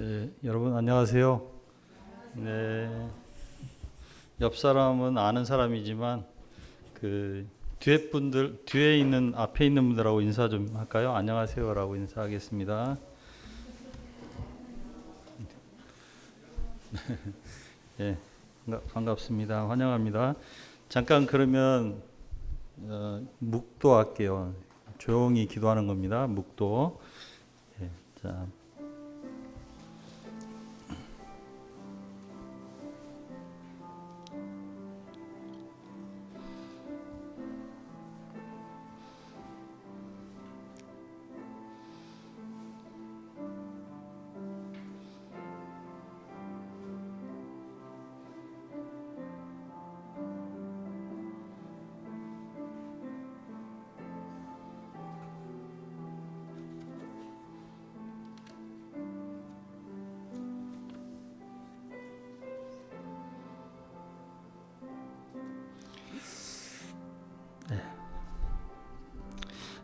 네, 여러분 안녕하세요. 네, 옆 사람은 아는 사람이지만 그 뒤에 있는 앞에 있는 분들하고 인사 좀 할까요? 안녕하세요라고 인사하겠습니다. 예, 반갑습니다. 환영합니다. 잠깐 그러면 묵도할게요. 조용히 기도하는 겁니다. 묵도. 예, 자.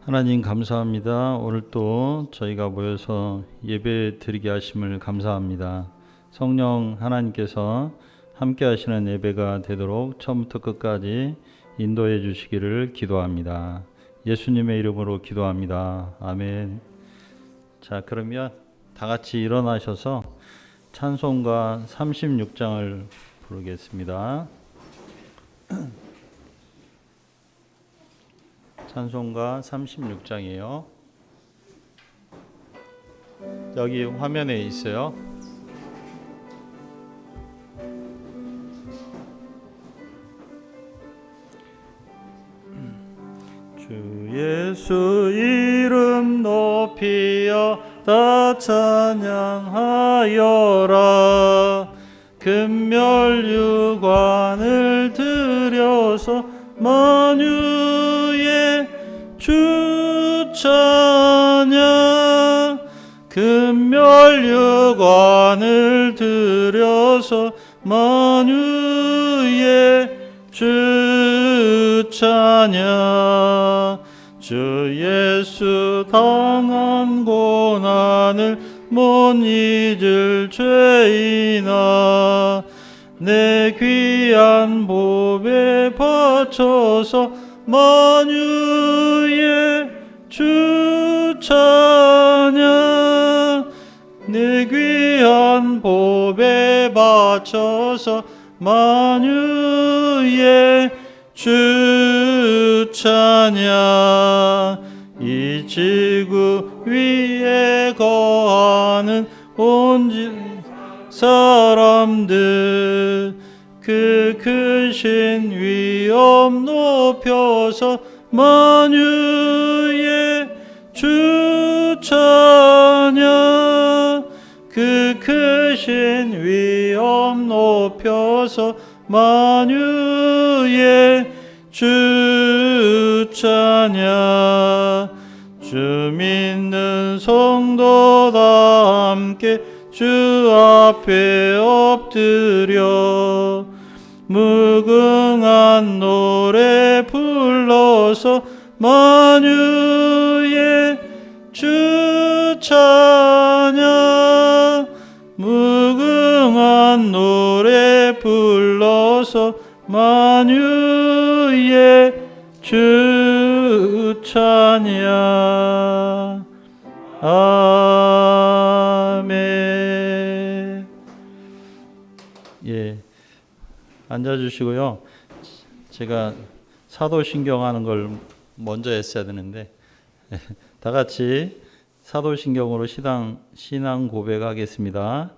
하나님 감사합니다. 오늘 또 저희가 모여서 예배 드리게 하심을 감사합니다. 성령 하나님께서 함께 하시는 예배가 되도록 처음부터 끝까지 인도해 주시기를 기도합니다. 예수님의 이름으로 기도합니다. 아멘. 자, 그러면 다 같이 일어나셔서 찬송가 36장을 부르겠습니다. 찬송가 36장이에요. 여기 화면에 있어요. 주 예수 이름 높이어 다 찬양하여라. 금멸유관을 들여서 만유의 주 찬양. 금멸유관을 들여서 만유의 주 찬양. 주 예수 당한 고난을 못 잊을 죄인아, 내 귀한 보배 바쳐서 만유의 주 찬양. 내 귀한 보배 바쳐서 만유의 주 찬양. 이 지구 위에 거하는 온 사람들, 그 크신 위엄 높여서 만유의 주 찬양. 그 크신 위엄 높여서 만유의 주 찬양. 주 믿는 성도 다 함께 주 앞에 엎드려 무궁한 노래 불러서 만유의 주 찬양. 무궁한 노래 불러서 만유의 주 찬양. 아멘. 예, 앉아주시고요. 제가 사도신경 하는 걸 먼저 했어야 되는데 다 같이 사도신경으로 신앙 고백하겠습니다.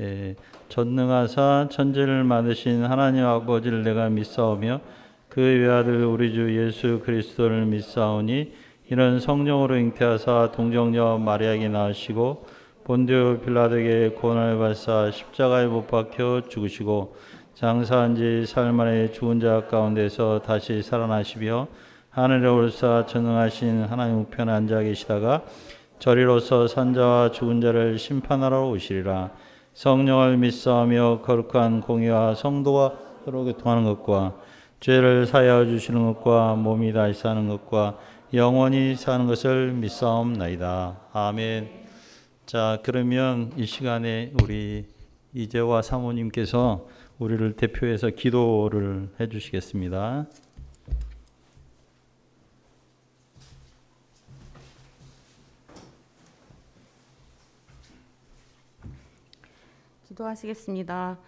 예, 전능하사 천지를 만드신 하나님 아버지를 내가 믿사오며 그 외아들 우리 주 예수 그리스도를 믿사오니 이는 성령으로 잉태하사 동정녀 마리아에게 낳으시고 본디오 빌라도에게 고난을 받사 십자가에 못 박혀 죽으시고 장사한 지 사흘 만에 죽은 자 가운데서 다시 살아나시며 하늘에 올사 전능하신 하나님 우편에 앉아 계시다가 저리로서 산자와 죽은 자를 심판하러 오시리라. 성령을 믿사오며 거룩한 공의와 성도와 서로 교통하는 것과 죄를 사하여 주시는 것과 몸이 다시 사는 것과 영원히 사는 것을 믿사옵나이다. 아멘. 자, 그러면 이 시간에 우리 이재화 사모님께서 우리를 대표해서 기도를 해 주시겠습니다. 기도하시겠습니다.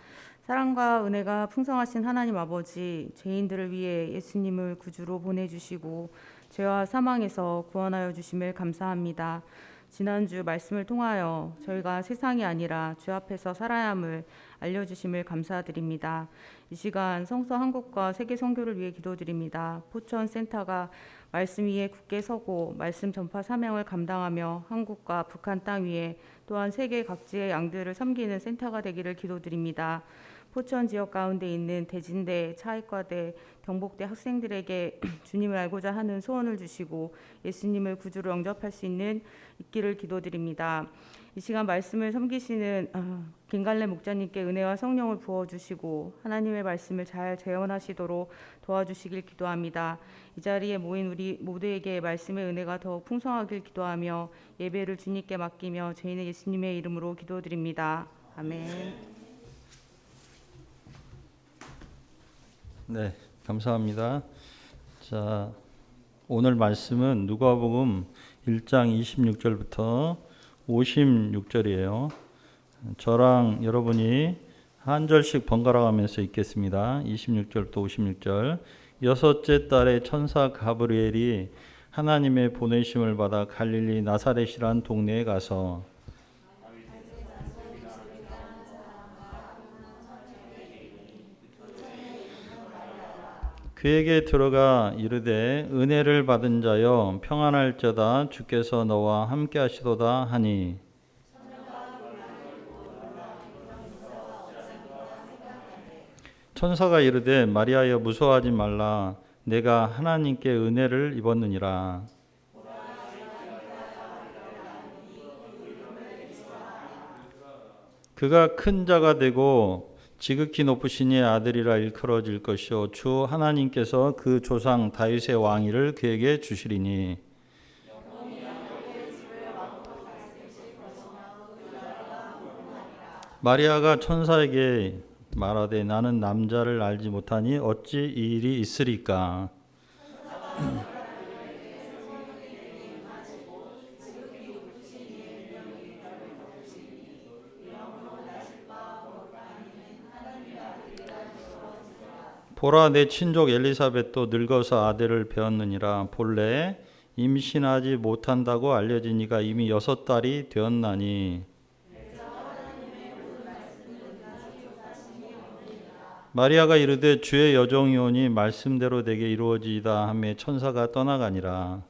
사랑과 은혜가 풍성하신 하나님 아버지, 죄인들을 위해 예수님을 구주로 보내주시고 죄와 사망에서 구원하여 주심을 감사합니다. 지난주 말씀을 통하여 저희가 세상이 아니라 주 앞에서 살아야 함을 알려주심을 감사드립니다. 이 시간 성서 한국과 세계 선교를 위해 기도드립니다. 포천센터가 말씀 위에 굳게 서고 말씀 전파 사명을 감당하며 한국과 북한 땅 위에 또한 세계 각지의 양들을 섬기는 센터가 되기를 기도드립니다. 포천 지역 가운데 있는 대진대, 차익과대, 경복대 학생들에게 주님을 알고자 하는 소원을 주시고 예수님을 구주로 영접할 수 있기를 기도드립니다. 이 시간 말씀을 섬기시는 김갈래 목자님께 은혜와 성령을 부어주시고 하나님의 말씀을 잘 재현하시도록 도와주시길 기도합니다. 이 자리에 모인 우리 모두에게 말씀의 은혜가 더욱 풍성하길 기도하며 예배를 주님께 맡기며 죄인의 예수님의 이름으로 기도드립니다. 아멘. 네, 감사합니다. 자, 오늘 말씀은 누가복음 1장 26절부터 56절이에요. 저랑 여러분이 한 절씩 번갈아 가면서 읽겠습니다. 26절부터 56절. 여섯째 달에 천사 가브리엘이 하나님의 보내심을 받아 갈릴리 나사렛이란 동네에 가서 그에게 들어가 이르되 은혜를 받은 자여 평안할저다 주께서 너와 함께 하시도다 하니 천사가 이르되 마리아여 무서워하지 말라 내가 하나님께 은혜를 입었느니라. 그가 큰 자가 되고 지극히 높으신 이의 아들이라 일컬어질 것이요 주 하나님께서 그 조상 다윗의 왕위를 그에게 주시리니 마리아가 천사에게 말하되 나는 남자를 알지 못하니 어찌 이 일이 있으리까. 보라 내 친족 엘리사벳도 늙어서 아들을 배었느니라. 본래 임신하지 못한다고 알려진 이가 이미 6달이 되었나니 마리아가 이르되 주의 여종이오니 말씀대로 내게 이루어지이다 하며 천사가 떠나가니라.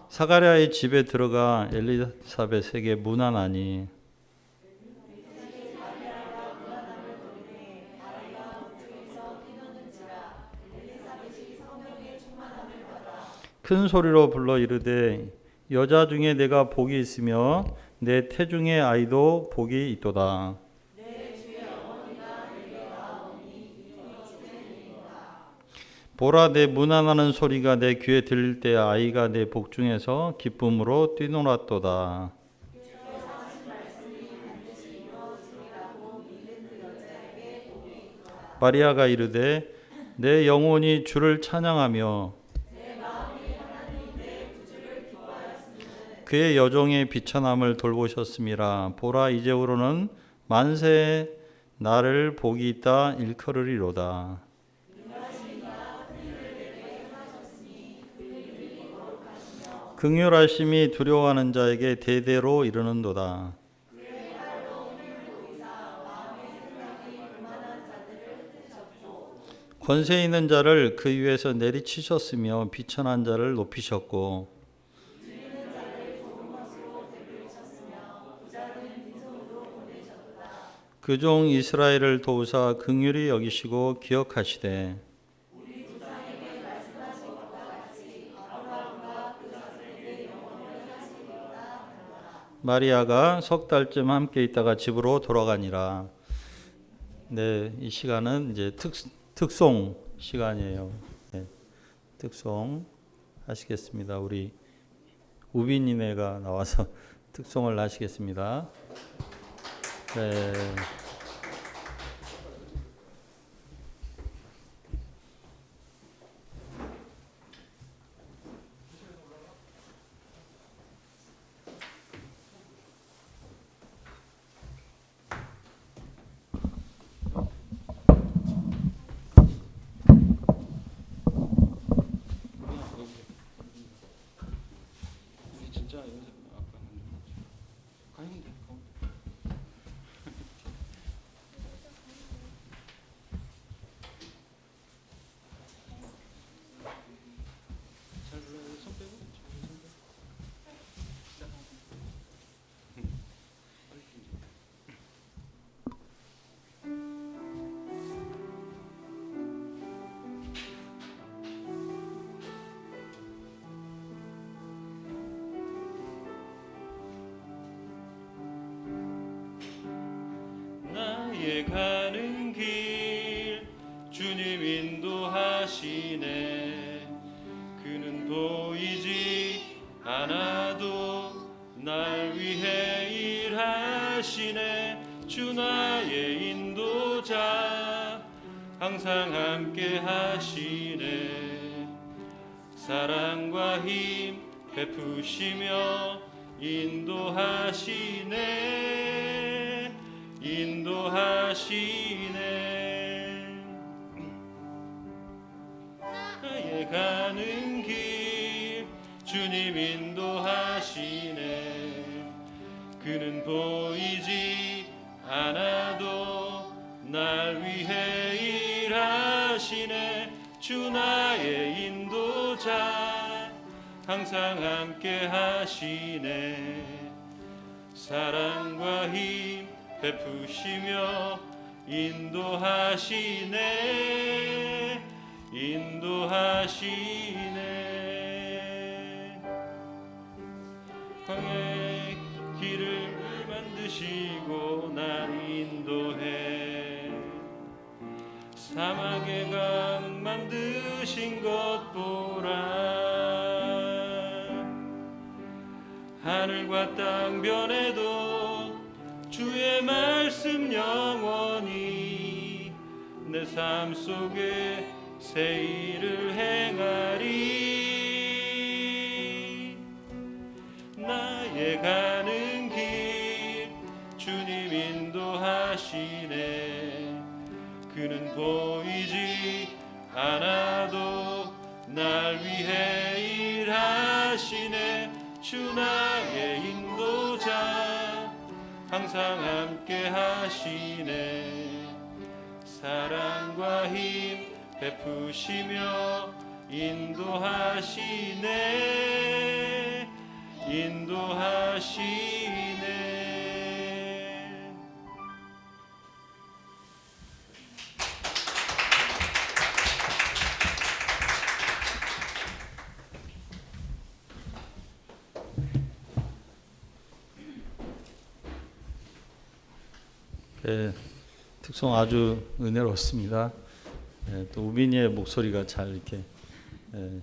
사가랴의 집에 들어가 엘리사벳에게 문안하니 큰 소리로 불러 이르되 여자 중에 내가 복이 있으며 내 태중의 아이도 복이 있도다. 보라 내 문안하는 소리가 내 귀에 들릴 때 아이가 내 복중에서 기쁨으로 뛰놀았도다. 마리아가 이르되 내 영혼이 주를 찬양하며 그의 여종의 비천함을 돌보셨음이라. 보라 이제후로는 만세 나를 복이 있다 일컬으리로다. 긍휼하심이 두려워하는 자에게 대대로 이르는도다. 권세 있는 자를 그 위에서 내리치셨으며 비천한 자를 높이셨고 그 종 이스라엘을 도우사 긍휼히 여기시고 기억하시되 마리아가 석 달쯤 함께 있다가 집으로 돌아가니라. 네, 이 시간은 이제 특송 시간이에요. 네, 특송. 하시겠습니다. 우리 우빈이네가 나와서 특송을 하시겠습니다. 네. 진짜 연습 아까 가는데 잘 불러요. 손 빼고 손 빼고. 나의 가는 길 주님 인도하시네. 그는 보이지 않아도 날 위해 일하시네. 주 나의 인도자 항상 함께 하시네. 사랑과 힘 베푸시며 인도하시네. 인도하시네. 나의 가는 길 주님 인도하시네. 그는 보이지 않아도 날 위해 일하시네. 주 나의 인도자 항상 함께 하시네. 사랑과 힘 베푸시며 인도하시네. 인도하시네. 광야의 길을 만드시고 날 인도해. 사막의 강 만드신 것 보라. 하늘과 땅 변해도 주의 말씀 영원히 내 삶 속에 새 일을 행하리. 나의 가는 길 주님 인도하시네. 그는 보이지 않아도 날 위해 일하시네. 주 나의 인도자 항상 함께 하시네. 사랑과 힘 베푸시며 인도하시네. 인도하시네. 네, 특송 아주 은혜롭습니다. 네, 또 우빈이의 목소리가 잘 이렇게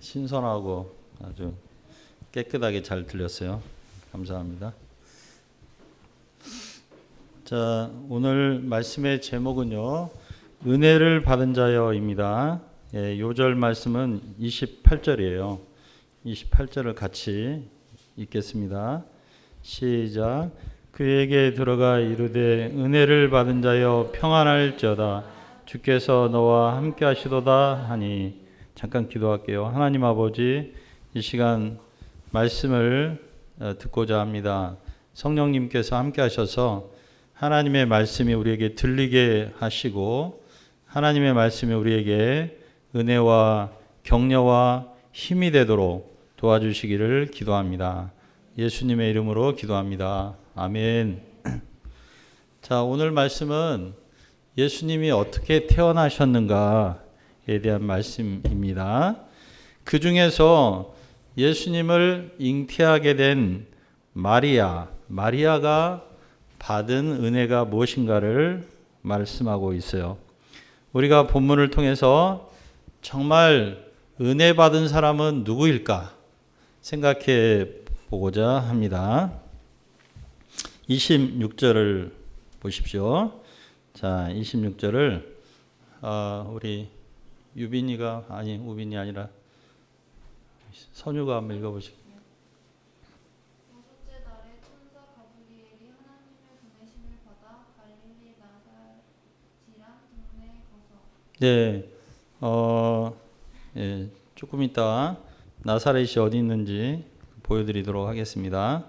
신선하고 아주 깨끗하게 잘 들렸어요. 감사합니다. 자, 오늘 말씀의 제목은요, 은혜를 받은 자여입니다. 요절 말씀은 28절이에요. 28절을 같이 읽겠습니다. 시작. 그에게 들어가 이르되 은혜를 받은 자여 평안할지어다. 주께서 너와 함께 하시도다 하니. 잠깐 기도할게요. 하나님 아버지, 이 시간 말씀을 듣고자 합니다. 성령님께서 함께 하셔서 하나님의 말씀이 우리에게 들리게 하시고 하나님의 말씀이 우리에게 은혜와 격려와 힘이 되도록 도와주시기를 기도합니다. 예수님의 이름으로 기도합니다. 아멘. 자, 오늘 말씀은 예수님이 어떻게 태어나셨는가에 대한 말씀입니다. 그 중에서 예수님을 잉태하게 된 마리아가 받은 은혜가 무엇인가를 말씀하고 있어요. 우리가 본문을 통해서 정말 은혜 받은 사람은 누구일까 생각해 보고자 합니다. 26절을 보십시오. 자, 26절을 우리 우빈이 아니라 선유가 한번 읽어보시죠. 여섯째 날에 천사 가브리엘이 하나님의 보내심을 받아 갈릴리 나사렛이란 동네에 가서 네, 조금 이따 나사렛이 어디 있는지 보여드리도록 하겠습니다.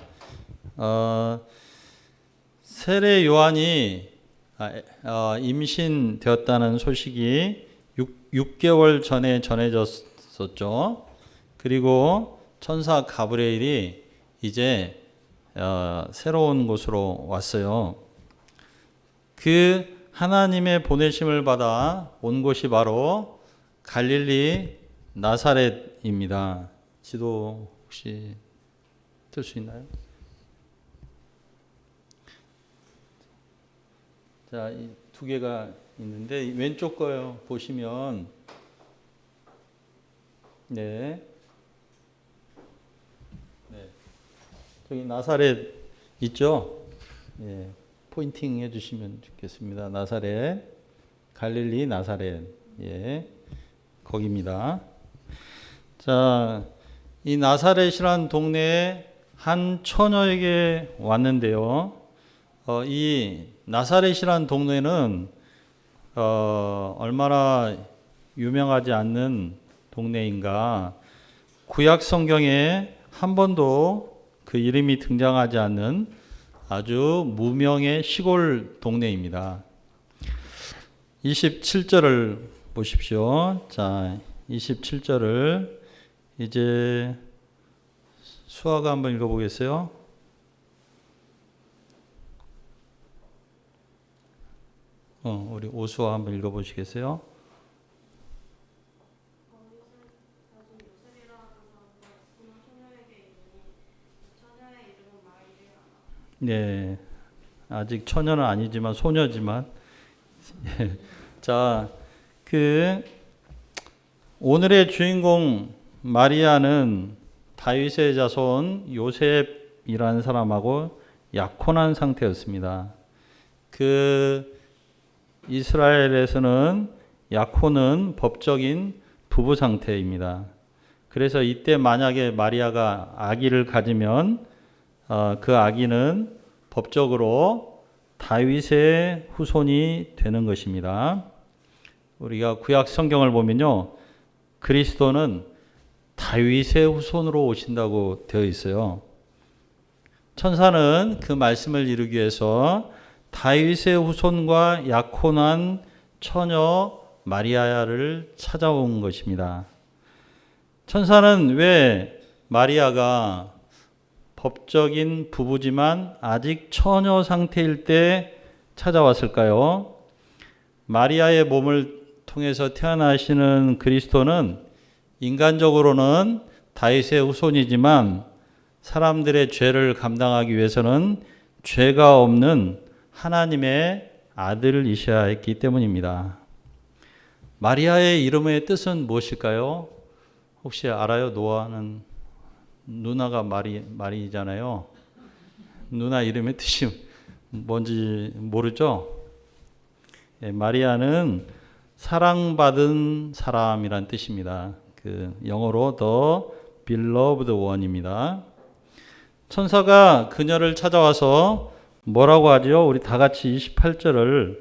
세례 요한이 임신되었다는 소식이 6개월 전에 전해졌었죠. 그리고 천사 가브리엘이 이제 새로운 곳으로 왔어요. 그 하나님의 보내심을 받아 온 곳이 바로 갈릴리 나사렛입니다. 지도 혹시 틀 수 있나요? 자, 이 두 개가 있는데 왼쪽 거 보시면 네. 저기 나사렛 있죠? 예. 포인팅 해 주시면 좋겠습니다. 나사렛. 갈릴리 나사렛. 예. 거기입니다. 자, 이 나사렛이란 동네에 한 처녀에게 왔는데요. 이 나사렛이란 동네는 얼마나 유명하지 않는 동네인가. 구약 성경에 한 번도 그 이름이 등장하지 않는 아주 무명의 시골 동네입니다. 27절을 보십시오. 자, 27절을 이제 수아가 한번 읽어보겠어요? 우리 오수아 한번 읽어보시겠어요? 네, 아직 처녀는 아니지만 소녀지만 자, 오늘의 주인공 마리아는 다윗의 자손 요셉이라는 사람하고 약혼한 상태였습니다. 이스라엘에서는 약혼은 법적인 부부 상태입니다. 그래서 이때 만약에 마리아가 아기를 가지면 그 아기는 법적으로 다윗의 후손이 되는 것입니다. 우리가 구약 성경을 보면요, 그리스도는 다윗의 후손으로 오신다고 되어 있어요. 천사는 그 말씀을 이루기 위해서 다윗의 후손과 약혼한 처녀 마리아를 찾아온 것입니다. 천사는 왜 마리아가 법적인 부부지만 아직 처녀 상태일 때 찾아왔을까요? 마리아의 몸을 통해서 태어나시는 그리스도는 인간적으로는 다윗의 후손이지만 사람들의 죄를 감당하기 위해서는 죄가 없는 하나님의 아들이셔야 했기 때문입니다. 마리아의 이름의 뜻은 무엇일까요? 혹시 알아요? 노아는 누나가 마리잖아요. 누나 이름의 뜻이 뭔지 모르죠? 예, 마리아는 사랑받은 사람이란 뜻입니다. 영어로 the beloved one입니다. 천사가 그녀를 찾아와서 뭐라고 하죠? 우리 다 같이 28절을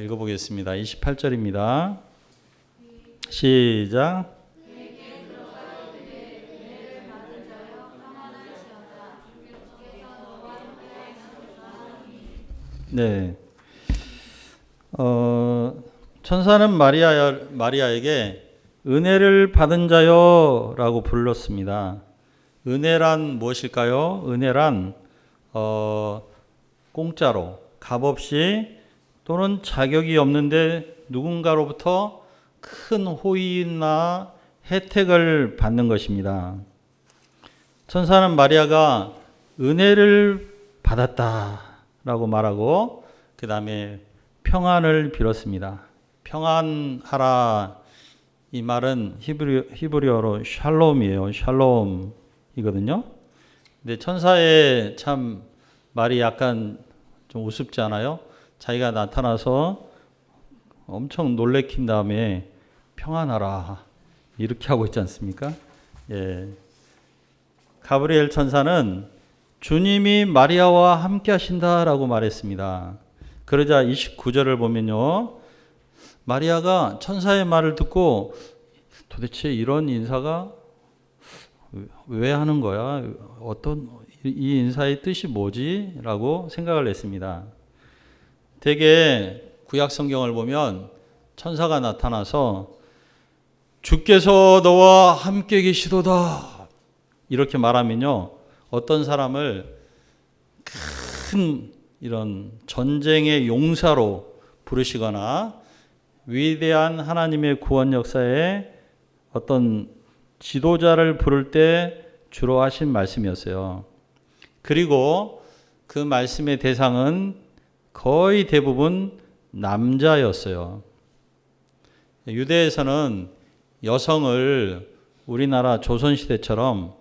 읽어보겠습니다. 28절입니다. 시작. 네. 천사는 마리아에게 은혜를 받은 자요라고 불렀습니다. 은혜란 무엇일까요? 은혜란 공짜로 값없이 또는 자격이 없는데 누군가로부터 큰 호의나 혜택을 받는 것입니다. 천사는 마리아가 은혜를 받았다라고 말하고 그 다음에 평안을 빌었습니다. 평안하라. 이 말은 히브리어로 샬롬이에요. 샬롬이거든요. 근데 천사의 참 말이 약간 좀 우습지 않아요? 자기가 나타나서 엄청 놀래킨 다음에 평안하라 이렇게 하고 있지 않습니까? 예. 가브리엘 천사는 주님이 마리아와 함께 하신다라고 말했습니다. 그러자 29절을 보면요. 마리아가 천사의 말을 듣고 도대체 이런 인사가 왜 하는 거야? 어떤 이 인사의 뜻이 뭐지? 라고 생각을 했습니다. 대개 구약 성경을 보면 천사가 나타나서 주께서 너와 함께 계시도다 이렇게 말하면요. 어떤 사람을 큰 이런 전쟁의 용사로 부르시거나 위대한 하나님의 구원 역사에 어떤 지도자를 부를 때 주로 하신 말씀이었어요. 그리고 그 말씀의 대상은 거의 대부분 남자였어요. 유대에서는 여성을 우리나라 조선시대처럼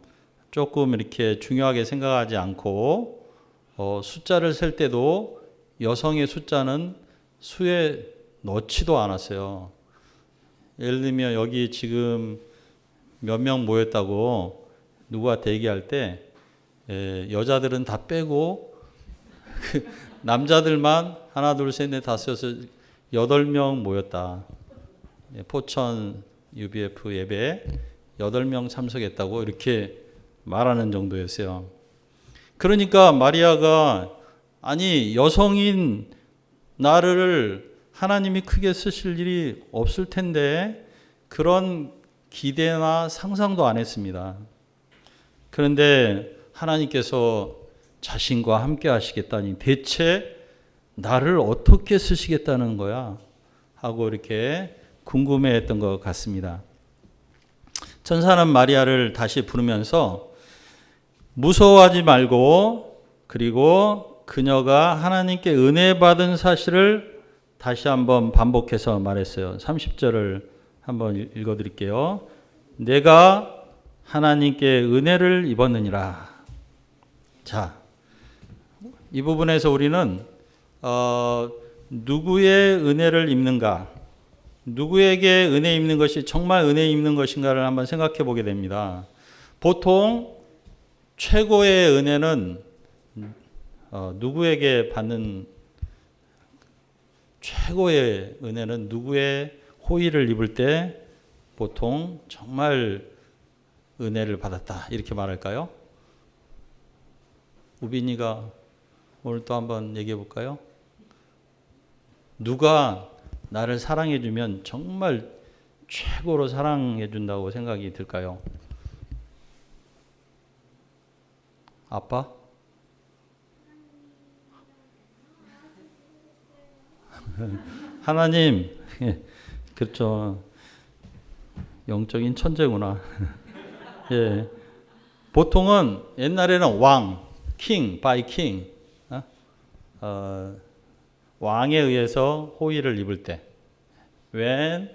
조금 이렇게 중요하게 생각하지 않고 숫자를 셀 때도 여성의 숫자는 수에 넣지도 않았어요. 예를 들면 여기 지금 몇 명 모였다고 누구한테 얘기할 때 여자들은 다 빼고 남자들만 하나 둘 셋 넷 다섯 여섯 8명 모였다. 포천 UBF 예배 8명 참석했다고 이렇게 말하는 정도였어요. 그러니까 마리아가 아니 여성인 나를 하나님이 크게 쓰실 일이 없을 텐데 그런 기대나 상상도 안 했습니다. 그런데 하나님께서 자신과 함께 하시겠다니 대체 나를 어떻게 쓰시겠다는 거야? 하고 이렇게 궁금해했던 것 같습니다. 천사는 마리아를 다시 부르면서 무서워하지 말고 그리고 그녀가 하나님께 은혜 받은 사실을 다시 한번 반복해서 말했어요. 30절을 한번 읽어드릴게요. 내가 하나님께 은혜를 입었느니라. 자, 이 부분에서 우리는 누구의 은혜를 입는가, 누구에게 은혜 입는 것이 정말 은혜 입는 것인가를 한번 생각해 보게 됩니다. 보통 최고의 은혜는 누구에게 받는 최고의 은혜는 누구의 호의를 입을 때 보통 정말 은혜를 받았다 이렇게 말할까요? 우빈이가 오늘 또 한번 얘기해 볼까요? 누가 나를 사랑해 주면 정말 최고로 사랑해 준다고 생각이 들까요? 아빠? 하나님. 그렇죠. 영적인 천재구나. 예. 보통은 옛날에는 왕, king, by king, 왕에 의해서 호의를 입을 때, when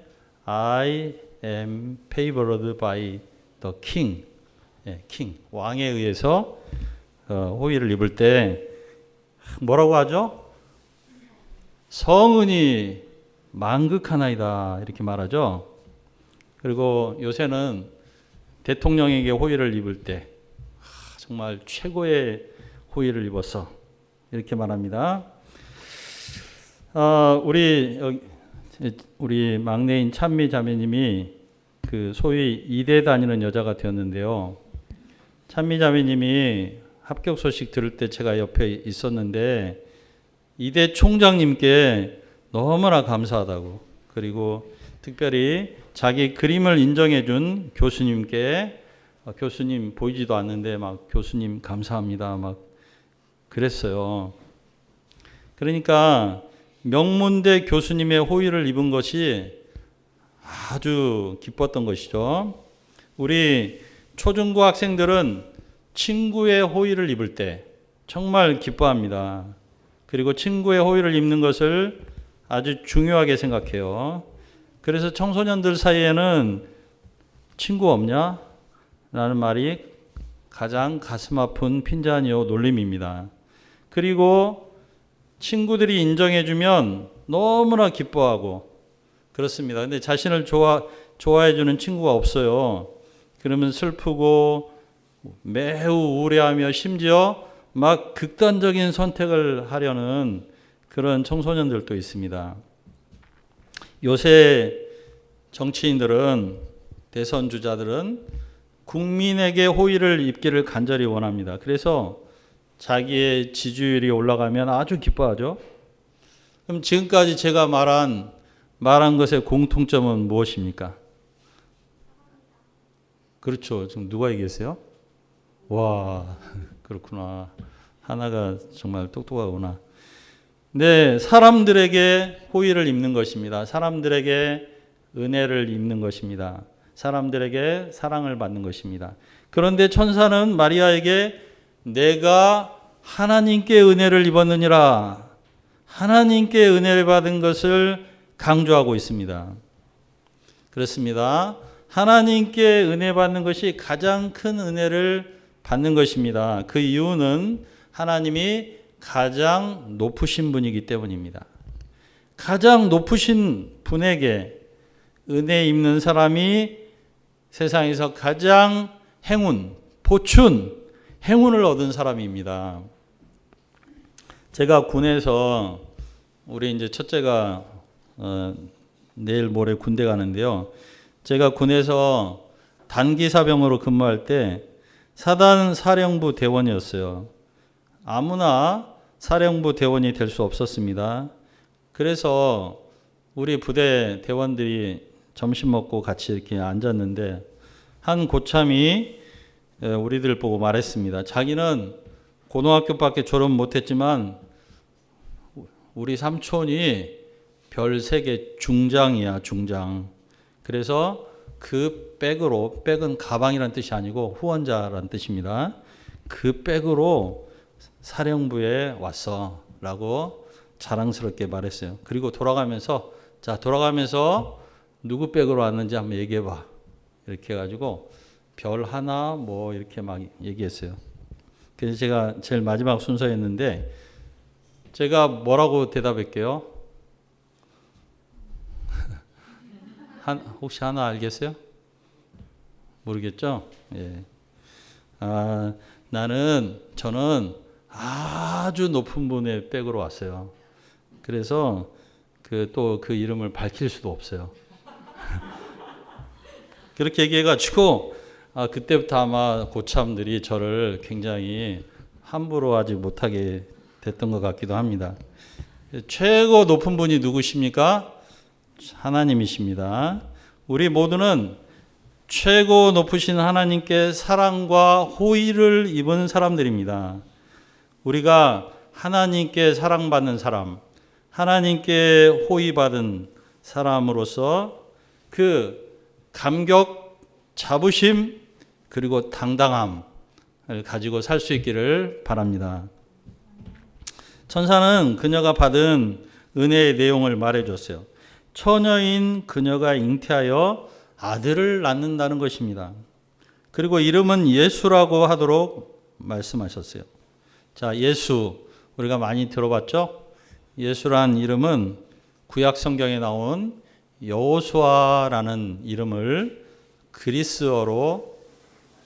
I am favored by the king, king, 왕에 의해서 호의를 입을 때 뭐라고 하죠? 성은이 만극하나이다 이렇게 말하죠. 그리고 요새는 대통령에게 호의를 입을 때 정말 최고의 호의를 입었어 이렇게 말합니다. 우리 막내인 찬미 자매님이 그 소위 이대 다니는 여자가 되었는데요. 찬미 자매님이 합격 소식 들을 때 제가 옆에 있었는데 이대 총장님께 너무나 감사하다고, 그리고 특별히 자기 그림을 인정해 준 교수님께 교수님 보이지도 않는데 막 교수님 감사합니다 막 그랬어요. 그러니까 명문대 교수님의 호의를 입은 것이 아주 기뻤던 것이죠. 우리 초중고 학생들은 친구의 호의를 입을 때 정말 기뻐합니다. 그리고 친구의 호의를 입는 것을 아주 중요하게 생각해요. 그래서 청소년들 사이에는 친구 없냐? 라는 말이 가장 가슴 아픈 핀잔이요 놀림입니다. 그리고 친구들이 인정해주면 너무나 기뻐하고 그렇습니다. 근데 자신을 좋아해주는 친구가 없어요. 그러면 슬프고 매우 우울해하며 심지어 막 극단적인 선택을 하려는 그런 청소년들도 있습니다. 요새 정치인들은, 대선 주자들은 국민에게 호의를 입기를 간절히 원합니다. 그래서 자기의 지지율이 올라가면 아주 기뻐하죠. 그럼 지금까지 제가 말한 것의 공통점은 무엇입니까? 그렇죠. 지금 누가 얘기했어요? 와, 그렇구나. 하나가 정말 똑똑하구나. 네, 사람들에게 호의를 입는 것입니다. 사람들에게 은혜를 입는 것입니다. 사람들에게 사랑을 받는 것입니다. 그런데 천사는 마리아에게 내가 하나님께 은혜를 입었느니라, 하나님께 은혜를 받은 것을 강조하고 있습니다. 그렇습니다. 하나님께 은혜 받는 것이 가장 큰 은혜를 받는 것입니다. 그 이유는 하나님이 가장 높으신 분이기 때문입니다. 가장 높으신 분에게 은혜 입는 사람이 세상에서 가장 행운을 얻은 사람입니다. 제가 군에서 우리 이제 첫째가 내일 모레 군대 가는데요. 제가 군에서 단기사병으로 근무할 때 사단 사령부 대원이었어요. 아무나 사령부 대원이 될 수 없었습니다. 그래서 우리 부대 대원들이 점심 먹고 같이 이렇게 앉았는데 한 고참이 우리들 보고 말했습니다. 자기는 고등학교밖에 졸업 못했지만 우리 삼촌이 별 3개 중장이야, 중장. 그래서 그 백은 가방이란 뜻이 아니고 후원자란 뜻입니다. 그 백으로 사령부에 왔어 라고 자랑스럽게 말했어요. 그리고 돌아가면서 누구 백으로 왔는지 한번 얘기해봐 이렇게 해가지고 별 하나 뭐 이렇게 막 얘기했어요. 그래서 제가 제일 마지막 순서였는데 제가 뭐라고 대답할게요? 혹시 하나 알겠어요? 모르겠죠? 예. 저는 아주 높은 분의 백으로 왔어요. 그래서 또 그 이름을 밝힐 수도 없어요. 그렇게 얘기해가지고 그때부터 아마 고참들이 저를 굉장히 함부로 하지 못하게 됐던 것 같기도 합니다. 최고 높은 분이 누구십니까? 하나님이십니다. 우리 모두는 최고 높으신 하나님께 사랑과 호의를 입은 사람들입니다. 우리가 하나님께 사랑받는 사람, 하나님께 호의받은 사람으로서 그 감격, 자부심, 그리고 당당함을 가지고 살 수 있기를 바랍니다. 천사는 그녀가 받은 은혜의 내용을 말해줬어요. 처녀인 그녀가 잉태하여 아들을 낳는다는 것입니다. 그리고 이름은 예수라고 하도록 말씀하셨어요. 자, 예수 우리가 많이 들어봤죠? 예수란 이름은 구약 성경에 나온 여호수아라는 이름을 그리스어로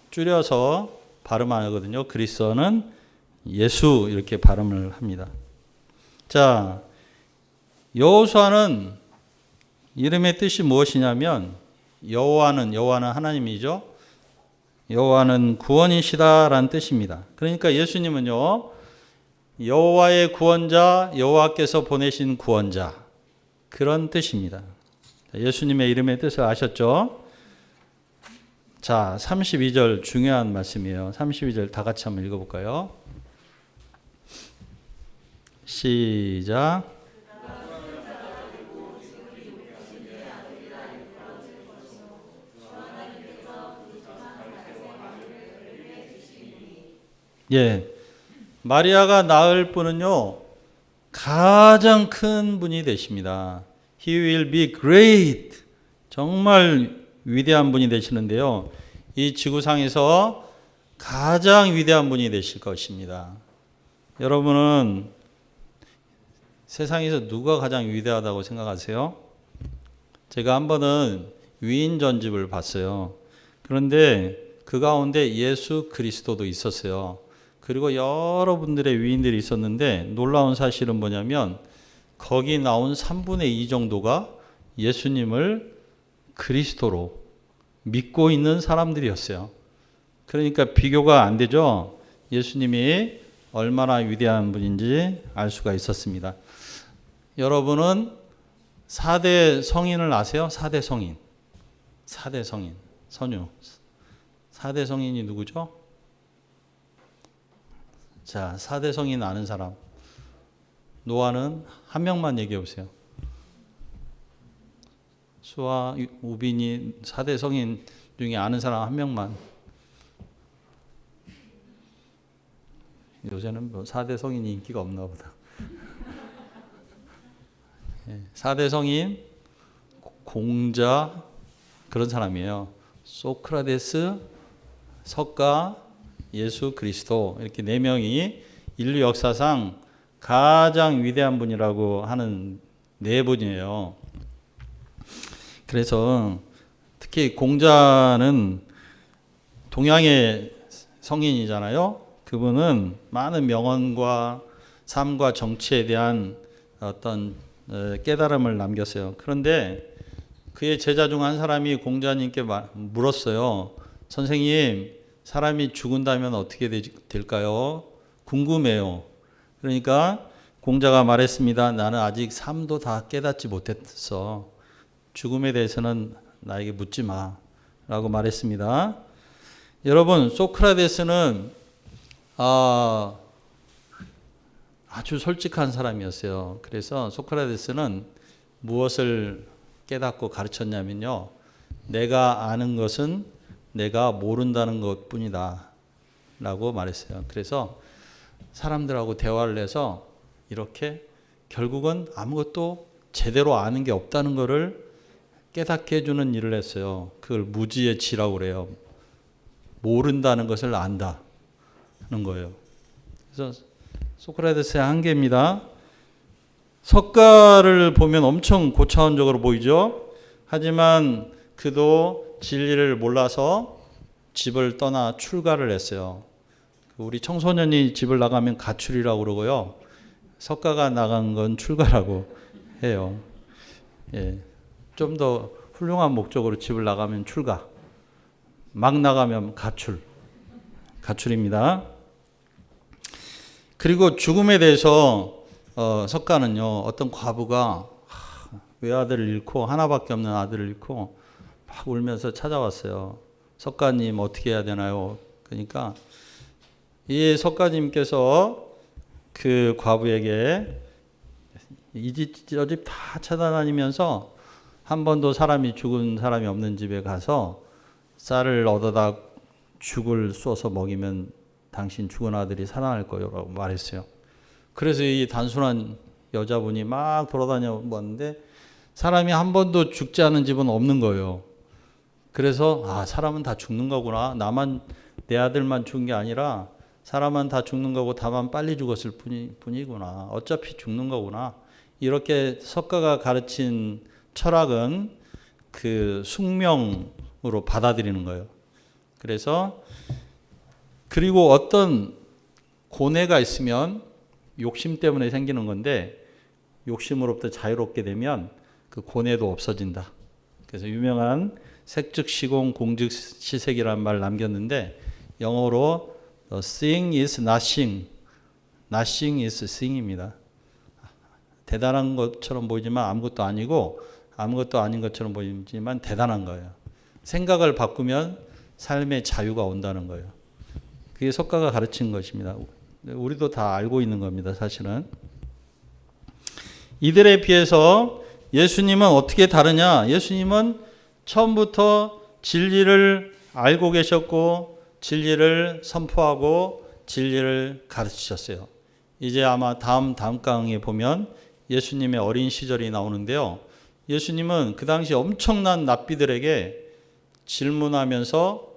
줄여서 발음하거든요. 그리스어는 예수 이렇게 발음을 합니다. 자, 여호수아는 이름의 뜻이 무엇이냐면 여호와는 하나님이죠. 여호와는 구원이시다라는 뜻입니다. 그러니까 예수님은요, 여호와의 구원자, 여호와께서 보내신 구원자 그런 뜻입니다. 예수님의 이름의 뜻을 아셨죠? 자, 32절 중요한 말씀이에요. 32절 다 같이 한번 읽어볼까요? 시작. 예, 마리아가 낳을 분은요 가장 큰 분이 되십니다. He will be great 정말 위대한 분이 되시는데요. 이 지구상에서 가장 위대한 분이 되실 것입니다. 여러분은 세상에서 누가 가장 위대하다고 생각하세요? 제가 한 번은 위인 전집을 봤어요. 그런데 그 가운데 예수 그리스도도 있었어요. 그리고 여러분들의 위인들이 있었는데 놀라운 사실은 뭐냐면 거기 나온 3분의 2 정도가 예수님을 그리스도로 믿고 있는 사람들이었어요. 그러니까 비교가 안 되죠. 예수님이 얼마나 위대한 분인지 알 수가 있었습니다. 여러분은 4대 성인을 아세요? 4대 성인. 4대 성인. 선유. 4대 성인이 누구죠? 자, 4대 성인 아는 사람. 노아는 한 명만 얘기해 보세요. 수아, 우빈이 4대 성인 중에 아는 사람 한 명만. 요새는 뭐 4대 성인이 인기가 없나 보다. 4대 성인, 공자, 그런 사람이에요. 소크라테스, 석가, 예수 그리스도, 이렇게 4명이 인류 역사상 가장 위대한 분이라고 하는 4분이에요. 그래서 특히 공자는 동양의 성인이잖아요. 그분은 많은 명언과 삶과 정치에 대한 어떤 깨달음을 남겼어요. 그런데 그의 제자 중 한 사람이 공자님께 물었어요. 선생님, 사람이 죽은다면 어떻게 될까요? 궁금해요. 그러니까 공자가 말했습니다. 나는 아직 삶도 다 깨닫지 못했어. 죽음에 대해서는 나에게 묻지 마. 라고 말했습니다. 여러분, 소크라테스는 아주 솔직한 사람이었어요. 그래서 소크라테스는 무엇을 깨닫고 가르쳤냐면요. 내가 아는 것은 내가 모른다는 것뿐이다. 라고 말했어요. 그래서 사람들하고 대화를 해서 이렇게 결국은 아무것도 제대로 아는 게 없다는 것을 깨닫게 해주는 일을 했어요. 그걸 무지의 지라고 그래요. 모른다는 것을 안다는 거예요. 그래서 소크라테스의 한계입니다. 석가를 보면 엄청 고차원적으로 보이죠. 하지만 그도 진리를 몰라서 집을 떠나 출가를 했어요. 우리 청소년이 집을 나가면 가출이라고 그러고요. 석가가 나간 건 출가라고 해요. 예. 좀 더 훌륭한 목적으로 집을 나가면 출가. 막 나가면 가출입니다. 그리고 죽음에 대해서 석가는요. 어떤 과부가 외아들을 잃고 하나밖에 없는 아들을 잃고 막 울면서 찾아왔어요. 석가님 어떻게 해야 되나요? 그러니까 이 석가님께서 그 과부에게 이 집 저 집 다 찾아다니면서 한 번도 사람이 죽은 사람이 없는 집에 가서 쌀을 얻어다 죽을 쏘서 먹이면 당신 죽은 아들이 살아날 거라고 말했어요. 그래서 이 단순한 여자분이 막 돌아다녀 봤는데 사람이 한 번도 죽지 않은 집은 없는 거예요. 그래서 사람은 다 죽는 거구나. 나만 내 아들만 죽은 게 아니라 사람은 다 죽는 거고 다만 빨리 죽었을 뿐이구나. 어차피 죽는 거구나. 이렇게 석가가 가르친 철학은 그 숙명으로 받아들이는 거예요. 그래서 그리고 어떤 고뇌가 있으면 욕심 때문에 생기는 건데 욕심으로부터 자유롭게 되면 그 고뇌도 없어진다. 그래서 유명한 색즉시공 공즉시색이라는 말 남겼는데 영어로 seeing is nothing, nothing is seeing입니다. 대단한 것처럼 보이지만 아무것도 아니고 아무것도 아닌 것처럼 보이지만 대단한 거예요. 생각을 바꾸면 삶의 자유가 온다는 거예요. 그게 석가가 가르친 것입니다. 우리도 다 알고 있는 겁니다. 사실은. 이들에 비해서 예수님은 어떻게 다르냐? 예수님은 처음부터 진리를 알고 계셨고 진리를 선포하고 진리를 가르치셨어요. 이제 아마 다음 강의에 보면 예수님의 어린 시절이 나오는데요. 예수님은 그 당시 엄청난 납비들에게 질문하면서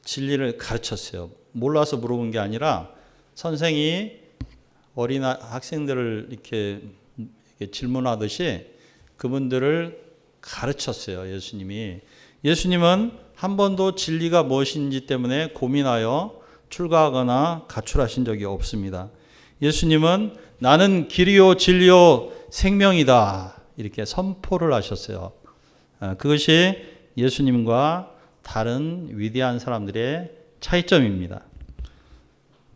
진리를 가르쳤어요. 몰라서 물어본 게 아니라 선생이 어린 학생들을 이렇게 질문하듯이 그분들을 가르쳤어요. 예수님이. 예수님은 한 번도 진리가 무엇인지 때문에 고민하여 출가하거나 가출하신 적이 없습니다. 예수님은 나는 길이요 진리요 생명이다 이렇게 선포를 하셨어요. 그것이 예수님과 다른 위대한 사람들의 차이점입니다.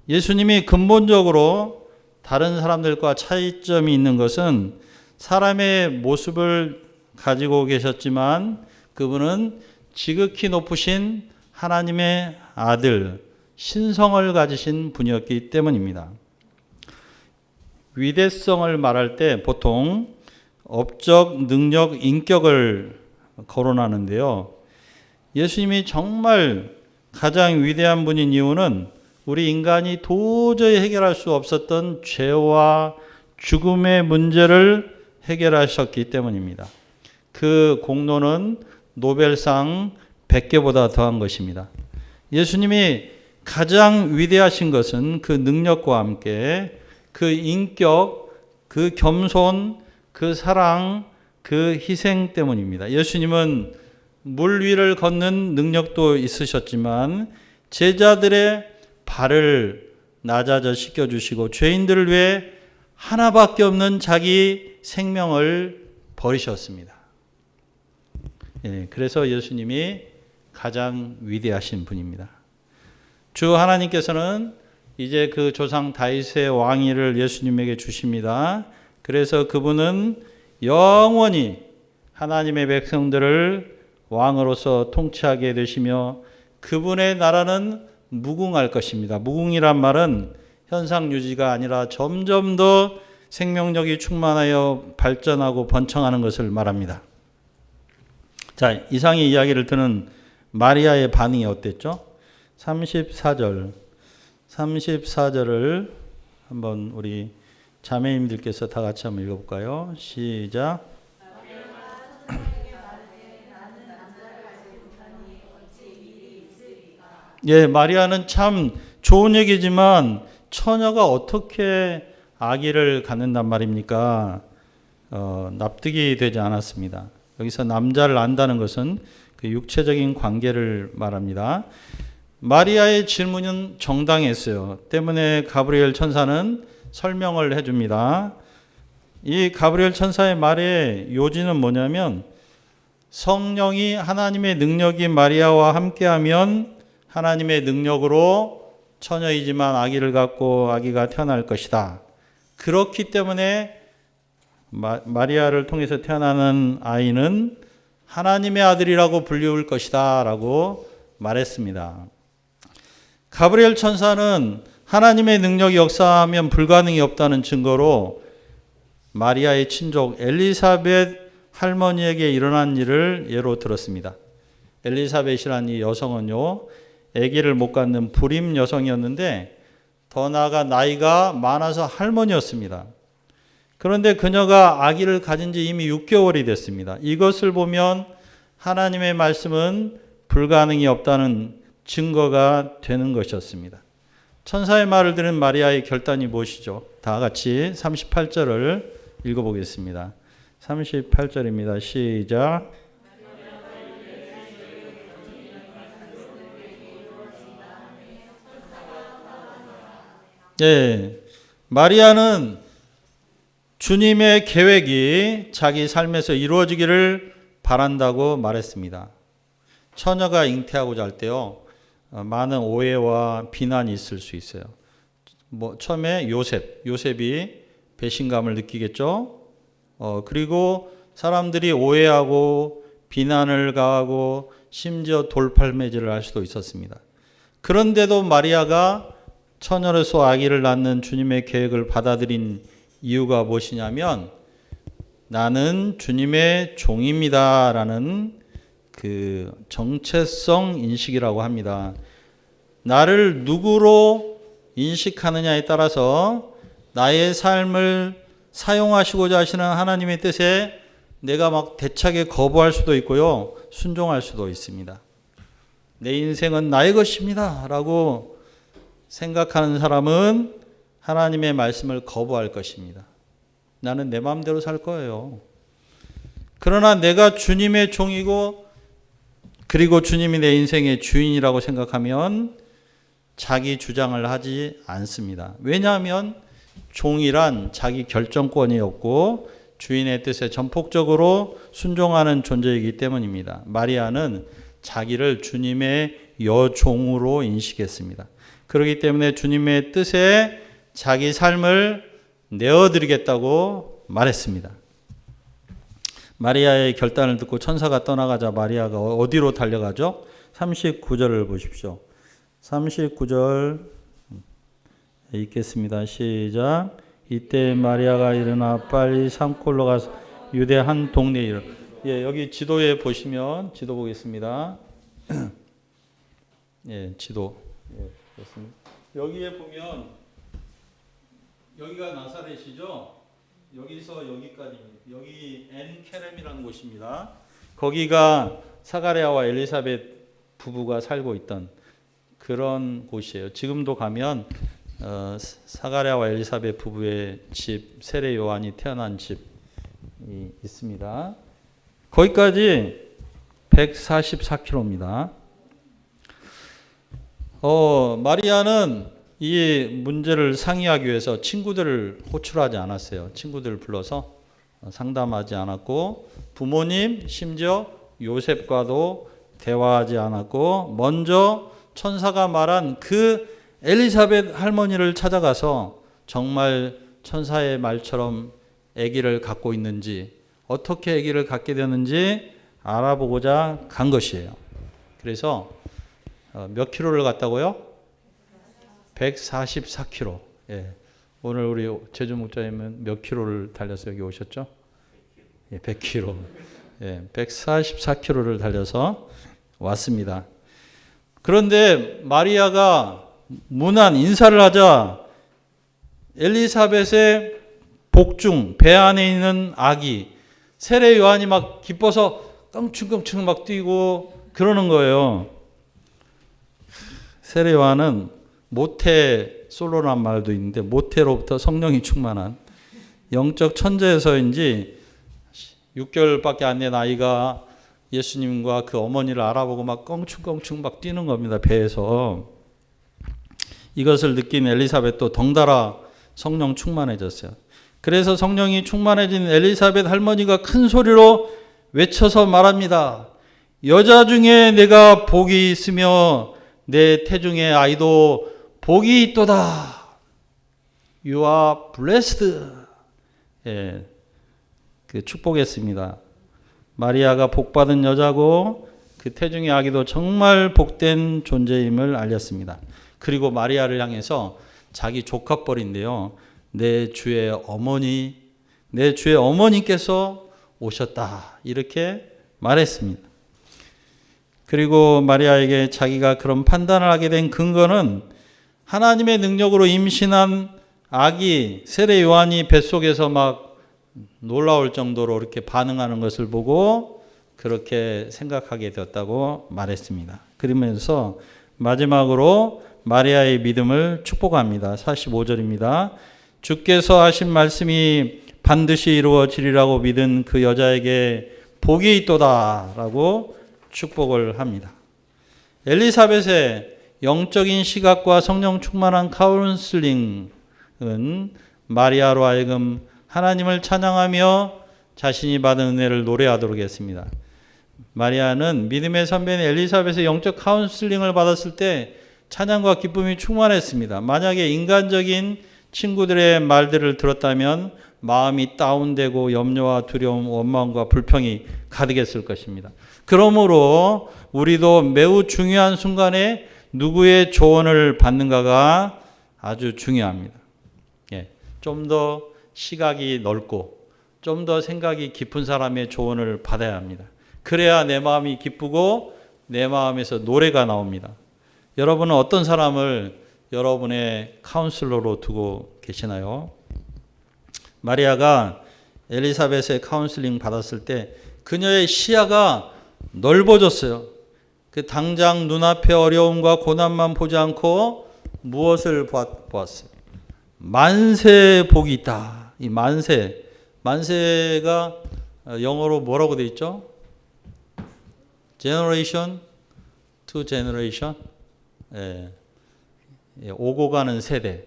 예수님이 근본적으로 다른 사람들과 차이점이 있는 것은 사람의 모습을 가지고 계셨지만 그분은 지극히 높으신 하나님의 아들, 신성을 가지신 분이었기 때문입니다. 위대성을 말할 때 보통 업적, 능력, 인격을 거론하는데요. 예수님이 정말 가장 위대한 분인 이유는 우리 인간이 도저히 해결할 수 없었던 죄와 죽음의 문제를 해결하셨기 때문입니다. 그 공로는 노벨상 100개보다 더한 것입니다. 예수님이 가장 위대하신 것은 그 능력과 함께 그 인격, 그 겸손, 그 사랑, 그 희생 때문입니다. 예수님은 물 위를 걷는 능력도 있으셨지만 제자들의 발을 낮아져 씻겨주시고 죄인들을 위해 하나밖에 없는 자기 생명을 버리셨습니다. 그래서 예수님이 가장 위대하신 분입니다. 주 하나님께서는 이제 그 조상 다윗의 왕위를 예수님에게 주십니다. 그래서 그분은 영원히 하나님의 백성들을 왕으로서 통치하게 되시며 그분의 나라는 무궁할 것입니다. 무궁이란 말은 현상 유지가 아니라 점점 더 생명력이 충만하여 발전하고 번창하는 것을 말합니다. 자, 이상의 이야기를 듣는 마리아의 반응이 어땠죠? 34절을 한번 우리 자매님들께서 다 같이 한번 읽어볼까요? 시작. 예, 마리아는 참 좋은 얘기지만 처녀가 어떻게 아기를 갖는단 말입니까? 납득이 되지 않았습니다. 여기서 남자를 낳는다는 것은 그 육체적인 관계를 말합니다. 마리아의 질문은 정당했어요. 때문에 가브리엘 천사는 설명을 해줍니다. 이 가브리엘 천사의 말의 요지는 뭐냐면 성령이 하나님의 능력이 마리아와 함께하면 하나님의 능력으로 처녀이지만 아기를 갖고 아기가 태어날 것이다. 그렇기 때문에 마리아를 통해서 태어나는 아이는 하나님의 아들이라고 불리울 것이다 라고 말했습니다. 가브리엘 천사는 하나님의 능력이 역사하면 불가능이 없다는 증거로 마리아의 친족 엘리사벳 할머니에게 일어난 일을 예로 들었습니다. 엘리사벳이라는 이 여성은요, 아기를 못 갖는 불임 여성이었는데 더 나아가 나이가 많아서 할머니였습니다. 그런데 그녀가 아기를 가진 지 이미 6개월이 됐습니다. 이것을 보면 하나님의 말씀은 불가능이 없다는 증거가 되는 것이었습니다. 천사의 말을 들은 마리아의 결단이 무엇이죠? 다 같이 38절을 읽어보겠습니다. 38절입니다. 시작. 예, 마리아는 주님의 계획이 자기 삶에서 이루어지기를 바란다고 말했습니다. 처녀가 잉태하고자 할 때요, 많은 오해와 비난이 있을 수 있어요. 처음에 요셉이 배신감을 느끼겠죠. 그리고 사람들이 오해하고 비난을 가하고 심지어 돌팔매질을 할 수도 있었습니다. 그런데도 마리아가 처녀로서 아기를 낳는 주님의 계획을 받아들인 이유가 무엇이냐면 나는 주님의 종입니다라는 그 정체성 인식이라고 합니다. 나를 누구로 인식하느냐에 따라서 나의 삶을 사용하시고자 하시는 하나님의 뜻에 내가 막 대차게 거부할 수도 있고요. 순종할 수도 있습니다. 내 인생은 나의 것입니다 라고 생각하는 사람은 하나님의 말씀을 거부할 것입니다. 나는 내 마음대로 살 거예요. 그러나 내가 주님의 종이고 그리고 주님이 내 인생의 주인이라고 생각하면 자기 주장을 하지 않습니다. 왜냐하면 종이란 자기 결정권이 없고 주인의 뜻에 전폭적으로 순종하는 존재이기 때문입니다. 마리아는 자기를 주님의 여종으로 인식했습니다. 그렇기 때문에 주님의 뜻에 자기 삶을 내어드리겠다고 말했습니다. 마리아의 결단을 듣고 천사가 떠나가자 마리아가 어디로 달려가죠? 39절을 보십시오. 39절 읽겠습니다. 시작. 이때 마리아가 일어나 빨리 산골로 가서 유대 한 동네에 이르러. 예, 여기 지도에 보시면 지도 보겠습니다. 예, 지도. 예, 그렇습니다. 여기에 보면 여기가 나사렛이죠. 여기서 여기까지입니다. 여기 엔케렘이라는 곳입니다. 거기가 사가랴와 엘리사벳 부부가 살고 있던 그런 곳이에요. 지금도 가면 사가랴와 엘리사벳 부부의 집, 세례 요한이 태어난 집이 있습니다. 거기까지 144km입니다. 마리아는 이 문제를 상의하기 위해서 친구들을 호출하지 않았어요. 친구들을 불러서 상담하지 않았고 부모님 심지어 요셉과도 대화하지 않았고 먼저 천사가 말한 그 엘리사벳 할머니를 찾아가서 정말 천사의 말처럼 아기를 갖고 있는지 어떻게 아기를 갖게 되는지 알아보고자 간 것이에요. 그래서 몇 킬로를 갔다고요? 144km. 예. 오늘 우리 제주 목자님은 몇 킬로를 달려서 여기 오셨죠? 예, 100km. 예, 144km를 달려서 왔습니다. 그런데 마리아가 문안 인사를 하자 엘리사벳의 복중 배 안에 있는 아기 세례 요한이 막 기뻐서 껑충껑충 막 뛰고 그러는 거예요. 세례 요한은 모태 솔로란 말도 있는데 모태로부터 성령이 충만한 영적 천재에서인지 6개월밖에 안 된 아이가 예수님과 그 어머니를 알아보고 막 껑충껑충 막 뛰는 겁니다. 배에서. 이것을 느낀 엘리사벳도 덩달아 성령 충만해졌어요. 그래서 성령이 충만해진 엘리사벳 할머니가 큰 소리로 외쳐서 말합니다. 여자 중에 내가 복이 있으며 내 태중의 아이도 복이 있도다. You are blessed. 예, 그 축복했습니다. 마리아가 복받은 여자고 그 태중의 아기도 정말 복된 존재임을 알렸습니다. 그리고 마리아를 향해서 자기 조카뻘인데요. 내 주의 어머니께서 오셨다. 이렇게 말했습니다. 그리고 마리아에게 자기가 그런 판단을 하게 된 근거는 하나님의 능력으로 임신한 아기 세례 요한이 뱃속에서 막 놀라울 정도로 이렇게 반응하는 것을 보고 그렇게 생각하게 되었다고 말했습니다. 그러면서 마지막으로 마리아의 믿음을 축복합니다. 45절입니다. 주께서 하신 말씀이 반드시 이루어지리라고 믿은 그 여자에게 복이 있도다 라고 축복을 합니다. 엘리사벳의 영적인 시각과 성령 충만한 카운슬링은 마리아로 하여금 하나님을 찬양하며 자신이 받은 은혜를 노래하도록 했습니다. 마리아는 믿음의 선배인 엘리사벳의 영적 카운슬링을 받았을 때 찬양과 기쁨이 충만했습니다. 만약에 인간적인 친구들의 말들을 들었다면 마음이 다운되고 염려와 두려움, 원망과 불평이 가득했을 것입니다. 그러므로 우리도 매우 중요한 순간에 누구의 조언을 받는가가 아주 중요합니다. 예, 좀 더 시각이 넓고 좀 더 생각이 깊은 사람의 조언을 받아야 합니다. 그래야 내 마음이 기쁘고 내 마음에서 노래가 나옵니다. 여러분은 어떤 사람을 여러분의 카운슬러로 두고 계시나요? 마리아가 엘리사벳의 카운슬링 받았을 때 그녀의 시야가 넓어졌어요. 그 당장 눈앞의 어려움과 고난만 보지 않고 무엇을 보았어요? 만세 복이 있다. 이 만세가 영어로 뭐라고 돼 있죠? generation to generation. 예. 오고 가는 세대.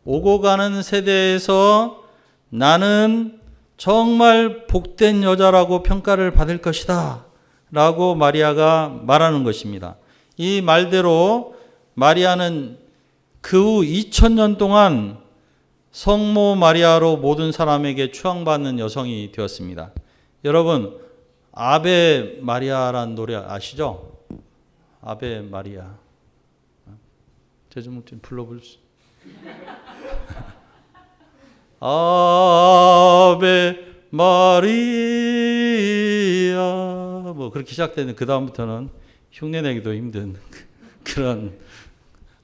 오고 가는 세대에서 나는 정말 복된 여자라고 평가를 받을 것이다 라고 마리아가 말하는 것입니다. 이 말대로 마리아는 그 후 2000년 동안 성모 마리아로 모든 사람에게 추앙받는 여성이 되었습니다. 여러분, 아베 마리아라는 노래 아시죠? 아베 마리아. 제 좀 불러볼 수. 아베 마리아 뭐 그렇게 시작되는, 그 다음부터는 흉내내기도 힘든 그런,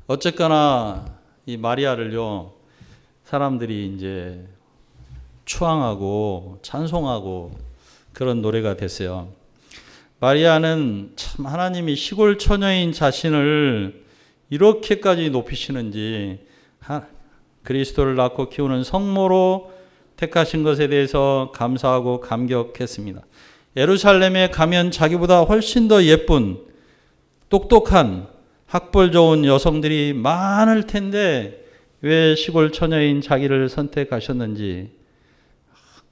어쨌거나 이 마리아를요 사람들이 이제 추앙하고 찬송하고 그런 노래가 됐어요. 마리아는 참 하나님이 시골 처녀인 자신을 이렇게까지 높이시는지, 그리스도를 낳고 키우는 성모로 택하신 것에 대해서 감사하고 감격했습니다. 예루살렘에 가면 자기보다 훨씬 더 예쁜, 똑똑한, 학벌 좋은 여성들이 많을 텐데 왜 시골 처녀인 자기를 선택하셨는지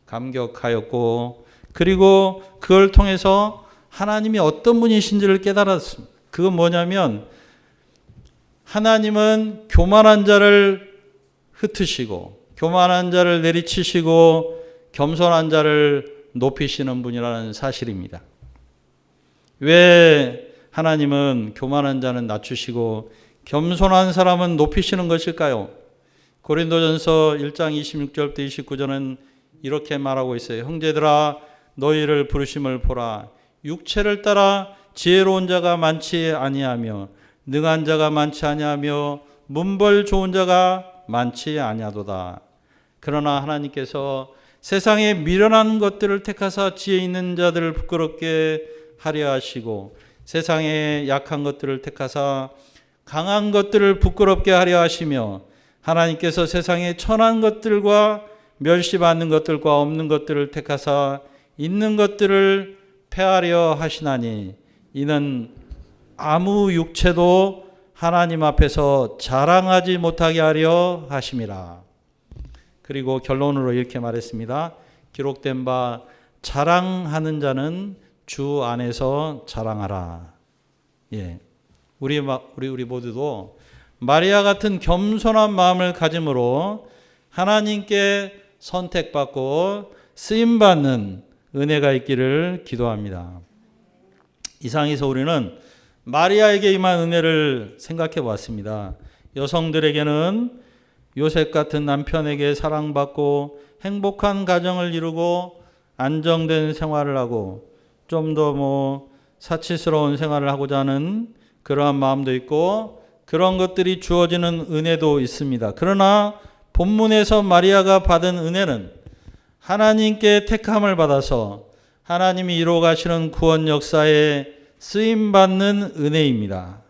감격하였고, 그리고 그걸 통해서 하나님이 어떤 분이신지를 깨달았습니다. 그건 뭐냐면 하나님은 교만한 자를 흩으시고 교만한 자를 내리치시고 겸손한 자를 높이시는 분이라는 사실입니다. 왜 하나님은 교만한 자는 낮추시고 겸손한 사람은 높이시는 것일까요? 고린도전서 1장 26절부터 29절은 이렇게 말하고 있어요. 형제들아 너희를 부르심을 보라. 육체를 따라 지혜로운 자가 많지 아니하며 능한 자가 많지 아니하며 문벌 좋은 자가 많지 아니하도다. 그러나 하나님께서 세상에 미련한 것들을 택하사 지혜 있는 자들을 부끄럽게 하려 하시고 세상에 약한 것들을 택하사 강한 것들을 부끄럽게 하려 하시며 하나님께서 세상에 천한 것들과 멸시받는 것들과 없는 것들을 택하사 있는 것들을 폐하려 하시나니 이는 아무 육체도 하나님 앞에서 자랑하지 못하게 하려 하심이라. 그리고 결론으로 이렇게 말했습니다. 기록된 바 자랑하는 자는 주 안에서 자랑하라. 예, 우리 모두도 마리아 같은 겸손한 마음을 가짐으로 하나님께 선택받고 쓰임받는 은혜가 있기를 기도합니다. 이상에서 우리는 마리아에게 임한 은혜를 생각해 보았습니다. 여성들에게는 요셉 같은 남편에게 사랑받고 행복한 가정을 이루고 안정된 생활을 하고 좀 더 사치스러운 생활을 하고자 하는 그러한 마음도 있고 그런 것들이 주어지는 은혜도 있습니다. 그러나 본문에서 마리아가 받은 은혜는 하나님께 택함을 받아서 하나님이 이루어 가시는 구원 역사에 쓰임받는 은혜입니다.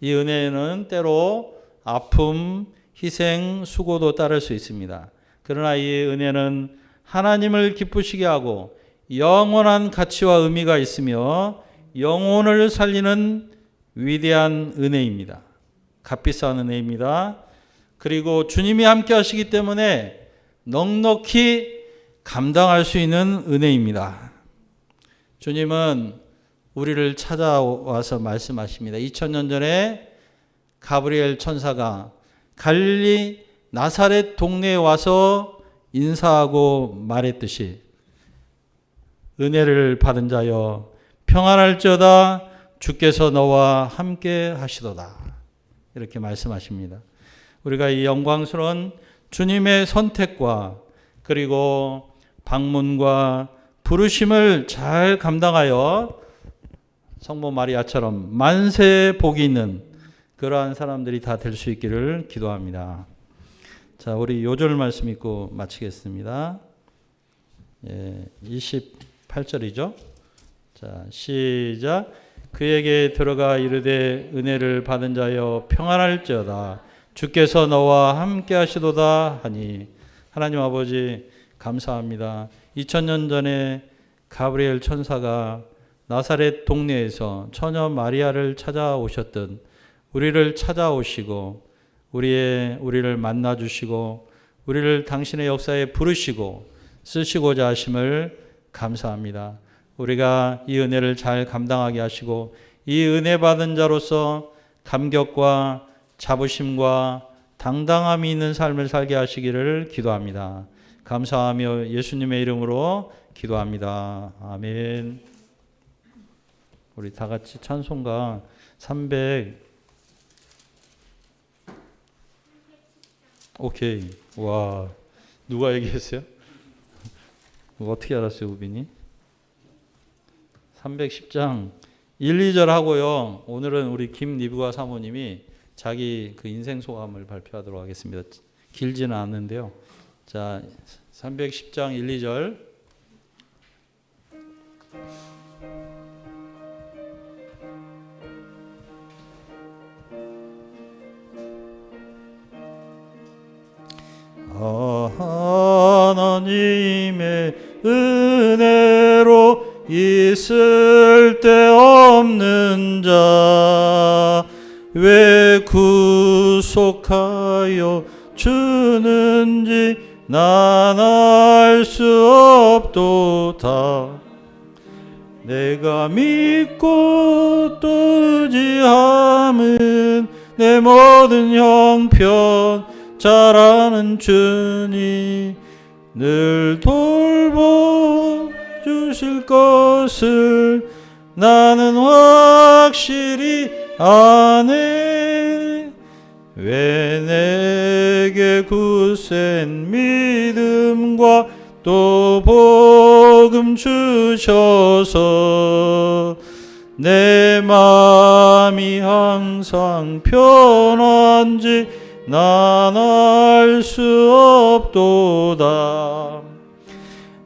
이 은혜는 때로 아픔, 희생, 수고도 따를 수 있습니다. 그러나 이 은혜는 하나님을 기쁘시게 하고 영원한 가치와 의미가 있으며 영혼을 살리는 위대한 은혜입니다. 값비싼 은혜입니다. 그리고 주님이 함께 하시기 때문에 넉넉히 감당할 수 있는 은혜입니다. 주님은 우리를 찾아와서 말씀하십니다. 2000년 전에 가브리엘 천사가 갈릴리 나사렛 동네에 와서 인사하고 말했듯이 은혜를 받은 자여 평안할지어다 주께서 너와 함께 하시도다. 이렇게 말씀하십니다. 우리가 이 영광스러운 주님의 선택과 그리고 방문과 부르심을 잘 감당하여 성모 마리아처럼 만세 복이 있는 그러한 사람들이 다 될 수 있기를 기도합니다. 자, 우리 요절 말씀 읽고 마치겠습니다. 28절이죠. 자, 시작. 그에게 들어가 이르되 은혜를 받은 자여 평안할지어다. 주께서 너와 함께 하시도다 하니. 하나님 아버지 감사합니다. 2000년 전에 가브리엘 천사가 나사렛 동네에서 처녀 마리아를 찾아오셨던 우리를 찾아오시고 우리를 만나 주시고 우리를 당신의 역사에 부르시고 쓰시고자 하심을 감사합니다. 우리가 이 은혜를 잘 감당하게 하시고 이 은혜 받은 자로서 감격과 자부심과 당당함이 있는 삶을 살게 하시기를 기도합니다. 감사하며 예수님의 이름으로 기도합니다. 아멘. 우리 다 같이 찬송가 300 오케이. 와, 누가 얘기했어요? 어떻게 알았어요, 우빈이? 310장 1, 2절 하고요. 오늘은 우리 김리브가 사모님이 자기 그 인생 소감을 발표하도록 하겠습니다. 길지는 않는데요. 자, 310장 1, 2절. 하나님의 은혜로 있을 데 없는 자 왜 구속하여 주는지 난 알 수 없도다. 내가 믿고 또 의지함은 내 모든 형편 잘 아는 주님 늘 돌보주실 것을 나는 확실히 아네. 왜 내게 굳센 믿음과 또 복음 주셔서 내 마음이 항상 편한지 난 알 수 없도다.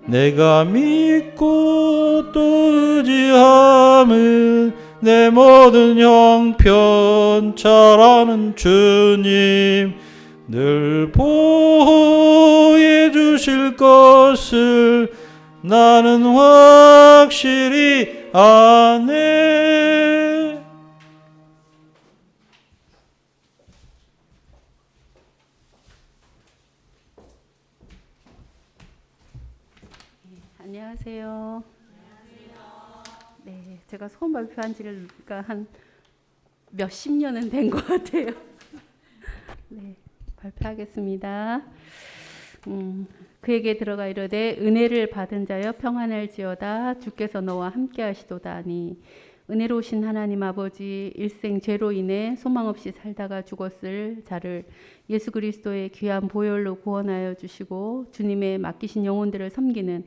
내가 믿고 또 의지함은 내 모든 형편 잘 아는 주님 늘 보호해 주실 것을 나는 확실히 아네. 안녕하세요. 네, 제가 소원 발표한 지가 한 몇십 년은 된 것 같아요. 네, 발표하겠습니다. 그에게 들어가 이르되 은혜를 받은 자여 평안할지어다. 주께서 너와 함께 하시도다니. 은혜로우신 하나님 아버지, 일생 죄로 인해 소망 없이 살다가 죽었을 자를 예수 그리스도의 귀한 보혈로 구원하여 주시고 주님의 맡기신 영혼들을 섬기는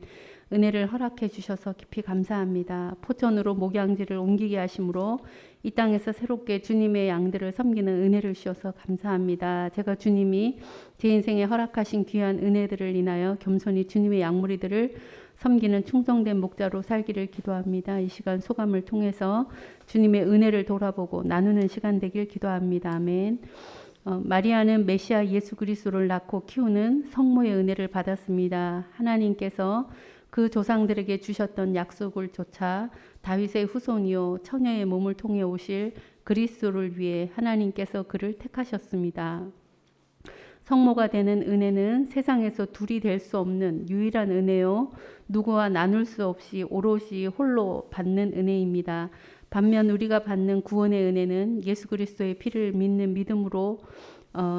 은혜를 허락해 주셔서 깊이 감사합니다. 포천으로 목양지를 옮기게 하심으로 이 땅에서 새롭게 주님의 양들을 섬기는 은혜를 주셔서 감사합니다. 제가 주님이 제 인생에 허락하신 귀한 은혜들을 인하여 겸손히 주님의 양무리들을 섬기는 충성된 목자로 살기를 기도합니다. 이 시간 소감을 통해서 주님의 은혜를 돌아보고 나누는 시간 되길 기도합니다. 아멘. 마리아는 메시아 예수 그리스도를 낳고 키우는 성모의 은혜를 받았습니다. 하나님께서 그 조상들에게 주셨던 약속을 좇아 다윗의 후손이요 처녀의 몸을 통해 오실 그리스도를 위해 하나님께서 그를 택하셨습니다. 성모가 되는 은혜는 세상에서 둘이 될 수 없는 유일한 은혜요 누구와 나눌 수 없이 오롯이 홀로 받는 은혜입니다. 반면 우리가 받는 구원의 은혜는 예수 그리스도의 피를 믿는 믿음으로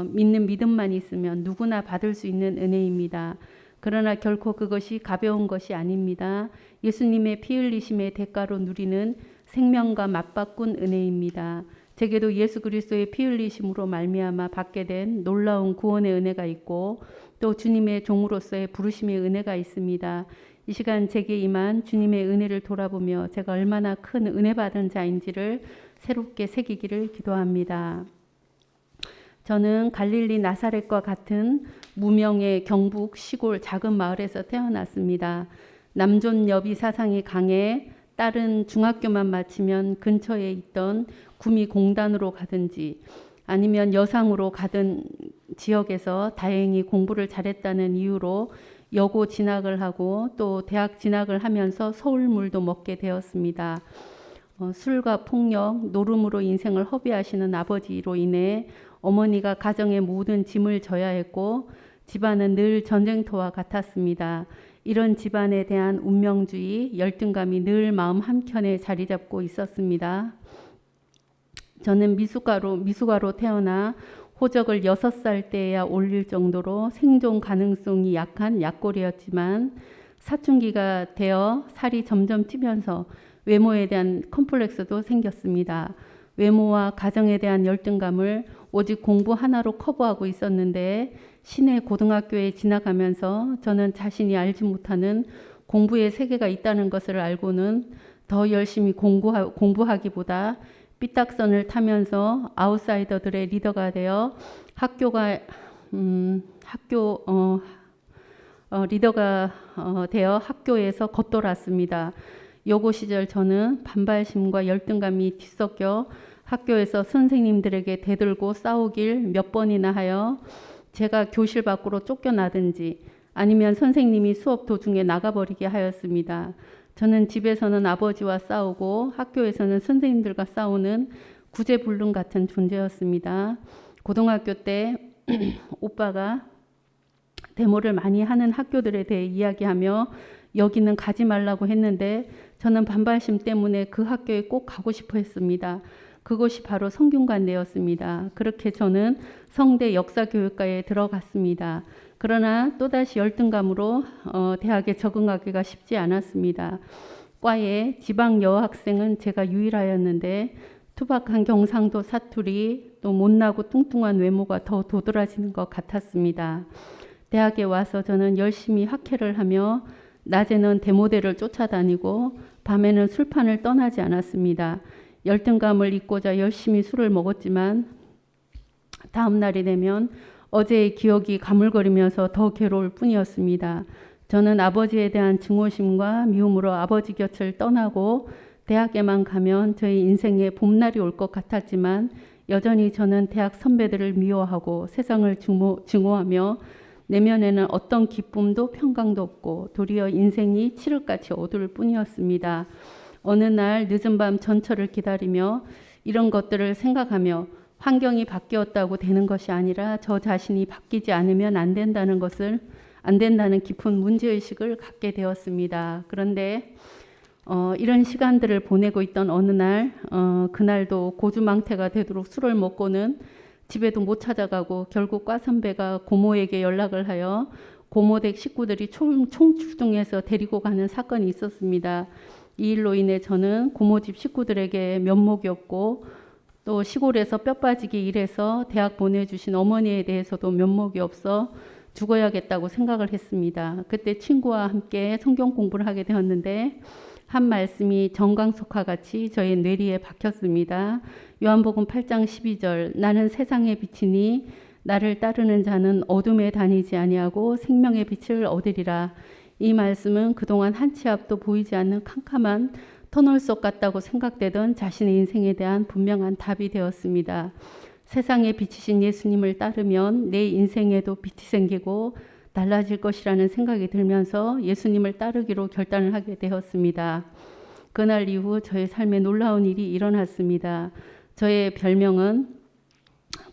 믿는 믿음만 있으면 누구나 받을 수 있는 은혜입니다. 그러나 결코 그것이 가벼운 것이 아닙니다. 예수님의 피 흘리심의 대가로 누리는 생명과 맞바꾼 은혜입니다. 제게도 예수 그리스도의 피 흘리심으로 말미암아 받게 된 놀라운 구원의 은혜가 있고 또 주님의 종으로서의 부르심의 은혜가 있습니다. 이 시간 제게 임한 주님의 은혜를 돌아보며 제가 얼마나 큰 은혜 받은 자인지를 새롭게 새기기를 기도합니다. 저는 갈릴리 나사렛과 같은 무명의 경북 시골 작은 마을에서 태어났습니다. 남존 여비 사상이 강해 딸은 중학교만 마치면 근처에 있던 구미 공단으로 가든지 아니면 여상으로 가던 지역에서 다행히 공부를 잘했다는 이유로 여고 진학을 하고 또 대학 진학을 하면서 서울물도 먹게 되었습니다. 술과 폭력, 노름으로 인생을 허비하시는 아버지로 인해 어머니가 가정의 모든 짐을 져야 했고 집안은 늘 전쟁터와 같았습니다. 이런 집안에 대한 운명주의, 열등감이 늘 마음 한켠에 자리 잡고 있었습니다. 저는 미숙아로 태어나 호적을 6살 때에야 올릴 정도로 생존 가능성이 약한 약골이었지만 사춘기가 되어 살이 점점 찌면서 외모에 대한 컴플렉스도 생겼습니다. 외모와 가정에 대한 열등감을 오직 공부 하나로 커버하고 있었는데 시내 고등학교에 진학하면서 저는 자신이 알지 못하는 공부의 세계가 있다는 것을 알고는 더 열심히 공부하기보다 삐딱선을 타면서 아웃사이더들의 리더가 되어 리더가 되어 학교에서 겉돌았습니다. 여고 시절 저는 반발심과 열등감이 뒤섞여 학교에서 선생님들에게 대들고 싸우길 몇 번이나 하여 제가 교실 밖으로 쫓겨나든지 아니면 선생님이 수업 도중에 나가버리게 하였습니다. 저는 집에서는 아버지와 싸우고 학교에서는 선생님들과 싸우는 구제불능 같은 존재였습니다. 고등학교 때 오빠가 데모를 많이 하는 학교들에 대해 이야기하며 여기는 가지 말라고 했는데 저는 반발심 때문에 그 학교에 꼭 가고 싶어 했습니다. 그곳이 바로 성균관대였습니다. 그렇게 저는 성대 역사교육과에 들어갔습니다. 그러나 또다시 열등감으로 대학에 적응하기가 쉽지 않았습니다. 과에 지방 여학생은 제가 유일하였는데 투박한 경상도 사투리 또 못나고 뚱뚱한 외모가 더 도드라지는 것 같았습니다. 대학에 와서 저는 열심히 학회를 하며 낮에는 데모대를 쫓아다니고 밤에는 술판을 떠나지 않았습니다. 열등감을 잊고자 열심히 술을 먹었지만 다음 날이 되면 어제의 기억이 가물거리면서 더 괴로울 뿐이었습니다. 저는 아버지에 대한 증오심과 미움으로 아버지 곁을 떠나고 대학에만 가면 저희 인생에 봄날이 올 것 같았지만 여전히 저는 대학 선배들을 미워하고 세상을 증오하며 내면에는 어떤 기쁨도 평강도 없고 도리어 인생이 칠흑같이 어두울 뿐이었습니다. 어느 날 늦은 밤 전철을 기다리며 이런 것들을 생각하며 환경이 바뀌었다고 되는 것이 아니라 저 자신이 바뀌지 않으면 안 된다는 깊은 문제의식을 갖게 되었습니다. 그런데 이런 시간들을 보내고 있던 어느 날 그날도 고주망태가 되도록 술을 먹고는 집에도 못 찾아가고 결국 과 선배가 고모에게 연락을 하여 고모댁 식구들이 총출동해서 데리고 가는 사건이 있었습니다. 이 일로 인해 저는 고모집 식구들에게 면목이 없고 또 시골에서 뼈 빠지게 일해서 대학 보내주신 어머니에 대해서도 면목이 없어 죽어야겠다고 생각을 했습니다. 그때 친구와 함께 성경 공부를 하게 되었는데 한 말씀이 정광석화 같이 저의 뇌리에 박혔습니다. 요한복음 8장 12절 나는 세상의 빛이니 나를 따르는 자는 어둠에 다니지 아니하고 생명의 빛을 얻으리라. 이 말씀은 그동안 한 치 앞도 보이지 않는 캄캄한 터널 속 같다고 생각되던 자신의 인생에 대한 분명한 답이 되었습니다. 세상에 비치신 예수님을 따르면 내 인생에도 빛이 생기고 달라질 것이라는 생각이 들면서 예수님을 따르기로 결단을 하게 되었습니다. 그날 이후 저의 삶에 놀라운 일이 일어났습니다. 저의 별명은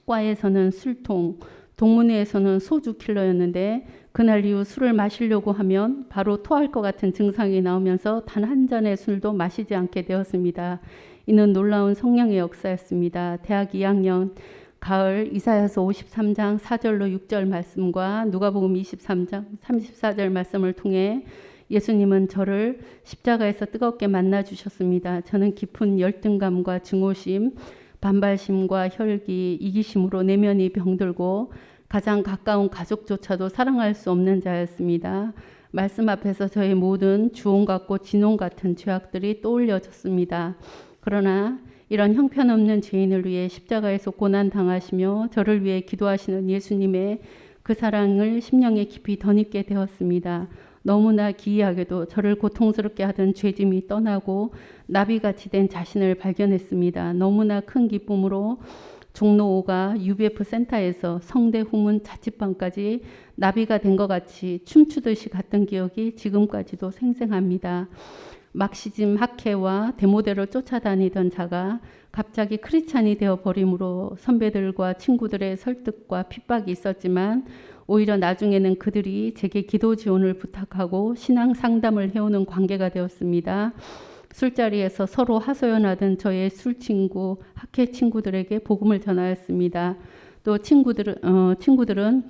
과에서는 술통, 동문회에서는 소주 킬러였는데 그날 이후 술을 마시려고 하면 바로 토할 것 같은 증상이 나오면서 단 한 잔의 술도 마시지 않게 되었습니다. 이는 놀라운 성령의 역사였습니다. 대학 2학년 가을 이사야서 53장 4절로 6절 말씀과 누가복음 23장 34절 말씀을 통해 예수님은 저를 십자가에서 뜨겁게 만나 주셨습니다. 저는 깊은 열등감과 증오심, 반발심과 혈기, 이기심으로 내면이 병들고 가장 가까운 가족조차도 사랑할 수 없는 자였습니다. 말씀 앞에서 저의 모든 주홍 같고 진홍 같은 죄악들이 떠올려졌습니다. 그러나 이런 형편없는 죄인을 위해 십자가에서 고난 당하시며 저를 위해 기도하시는 예수님의 그 사랑을 심령에 깊이 덧입게 되었습니다. 너무나 기이하게도 저를 고통스럽게 하던 죄짐이 떠나고 나비같이 된 자신을 발견했습니다. 너무나 큰 기쁨으로 종로 5가 UBF 센터에서 성대 후문 자취방까지 나비가 된 것 같이 춤추듯이 갔던 기억이 지금까지도 생생합니다. 막시즘 학회와 데모대로 쫓아다니던 자가 갑자기 크리스찬이 되어 버림으로 선배들과 친구들의 설득과 핍박이 있었지만 오히려 나중에는 그들이 제게 기도 지원을 부탁하고 신앙 상담을 해오는 관계가 되었습니다. 술자리에서 서로 하소연하던 저의 술 친구, 학회 친구들에게 복음을 전하였습니다. 또 친구들은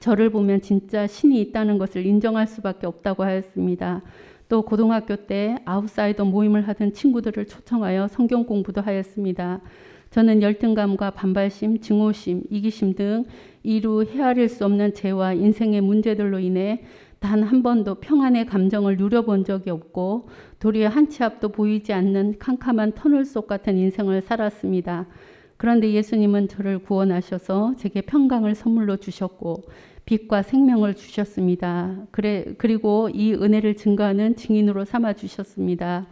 저를 보면 진짜 신이 있다는 것을 인정할 수밖에 없다고 하였습니다. 또 고등학교 때 아웃사이더 모임을 하던 친구들을 초청하여 성경 공부도 하였습니다. 저는 열등감과 반발심, 증오심, 이기심 등 이루 헤아릴 수 없는 죄와 인생의 문제들로 인해 단 한 번도 평안의 감정을 누려본 적이 없고 도리어 한 치 앞도 보이지 않는 캄캄한 터널 속 같은 인생을 살았습니다. 그런데 예수님은 저를 구원하셔서 제게 평강을 선물로 주셨고 빛과 생명을 주셨습니다. 그리고 이 은혜를 증거하는 증인으로 삼아 주셨습니다.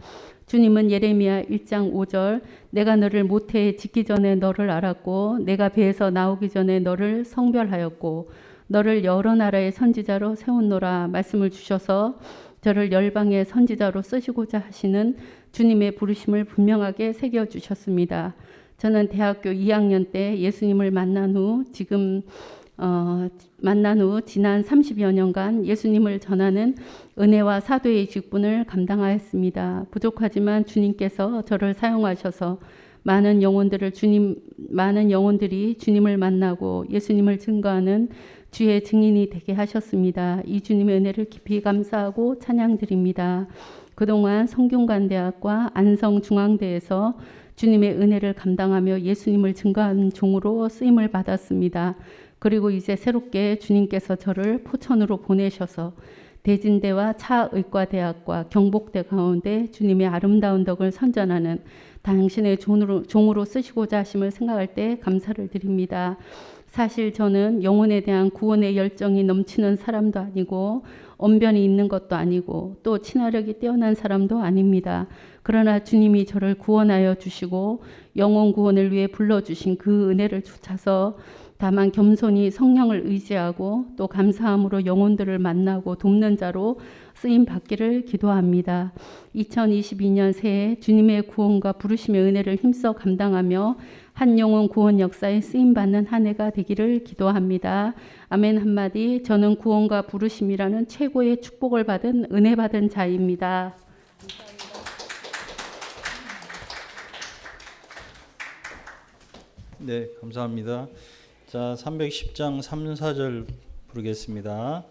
주님은 예레미야 1장 5절 내가 너를 모태에 짓기 전에 너를 알았고 내가 배에서 나오기 전에 너를 성별하였고 너를 여러 나라의 선지자로 세웠노라 말씀을 주셔서 저를 열방의 선지자로 쓰시고자 하시는 주님의 부르심을 분명하게 새겨주셨습니다. 저는 대학교 2학년 때 예수님을 만난 후 지난 30여 년간 예수님을 전하는 은혜와 사도의 직분을 감당하였습니다. 부족하지만 주님께서 저를 사용하셔서 많은 영혼들이 주님을 만나고 예수님을 증거하는 주의 증인이 되게 하셨습니다. 이 주님의 은혜를 깊이 감사하고 찬양드립니다. 그동안 성균관대학과 안성중앙대에서 주님의 은혜를 감당하며 예수님을 증거하는 종으로 쓰임을 받았습니다. 그리고 이제 새롭게 주님께서 저를 포천으로 보내셔서 대진대와 차의과대학과 경복대 가운데 주님의 아름다운 덕을 선전하는 당신의 종으로 쓰시고자 하심을 생각할 때 감사를 드립니다. 사실 저는 영혼에 대한 구원의 열정이 넘치는 사람도 아니고 언변이 있는 것도 아니고 또 친화력이 뛰어난 사람도 아닙니다. 그러나 주님이 저를 구원하여 주시고 영혼 구원을 위해 불러주신 그 은혜를 쫓아서 다만 겸손히 성령을 의지하고 또 감사함으로 영혼들을 만나고 돕는 자로 쓰임 받기를 기도합니다. 2022년 새해 주님의 구원과 부르심의 은혜를 힘써 감당하며 한 영혼 구원 역사에 쓰임 받는 한 해가 되기를 기도합니다. 아멘 한마디. 저는 구원과 부르심이라는 최고의 축복을 받은 은혜 받은 자입니다. 네, 감사합니다. 자, 310장 3, 4절 부르겠습니다.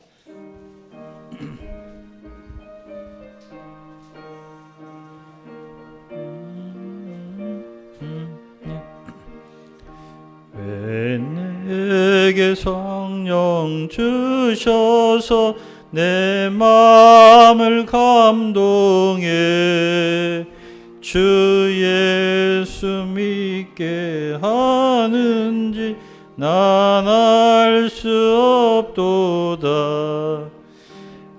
왜 내게 성령 주셔서 내 마음을 감동해 주 예수 믿게 하는지 난 알 수 없도다.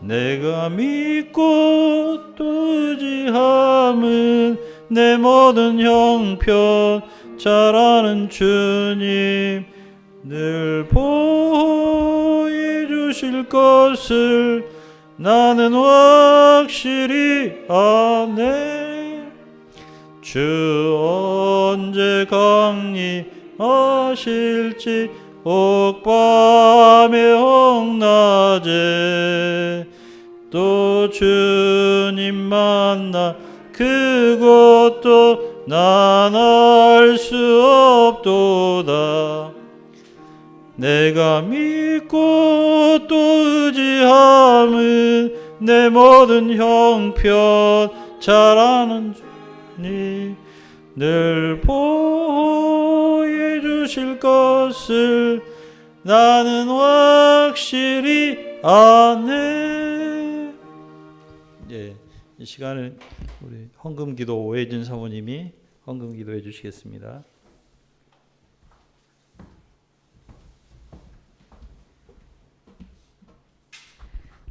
내가 믿고 또 의지함은 내 모든 형편 잘 아는 주님 늘 보호해 주실 것을 나는 확실히 아네. 주 언제 강림하실지 옥밤에 홍낮에 또 주님 만나 그것도 난 알 수 없도다. 내가 믿고 또 의지함은 내 모든 형편 잘 아는 주님 늘 보호해 주실 것을 나는 확실히 아네. 예, 이 시간에 우리 헌금기도 오혜진 사모님이 헌금 기도해 주시겠습니다.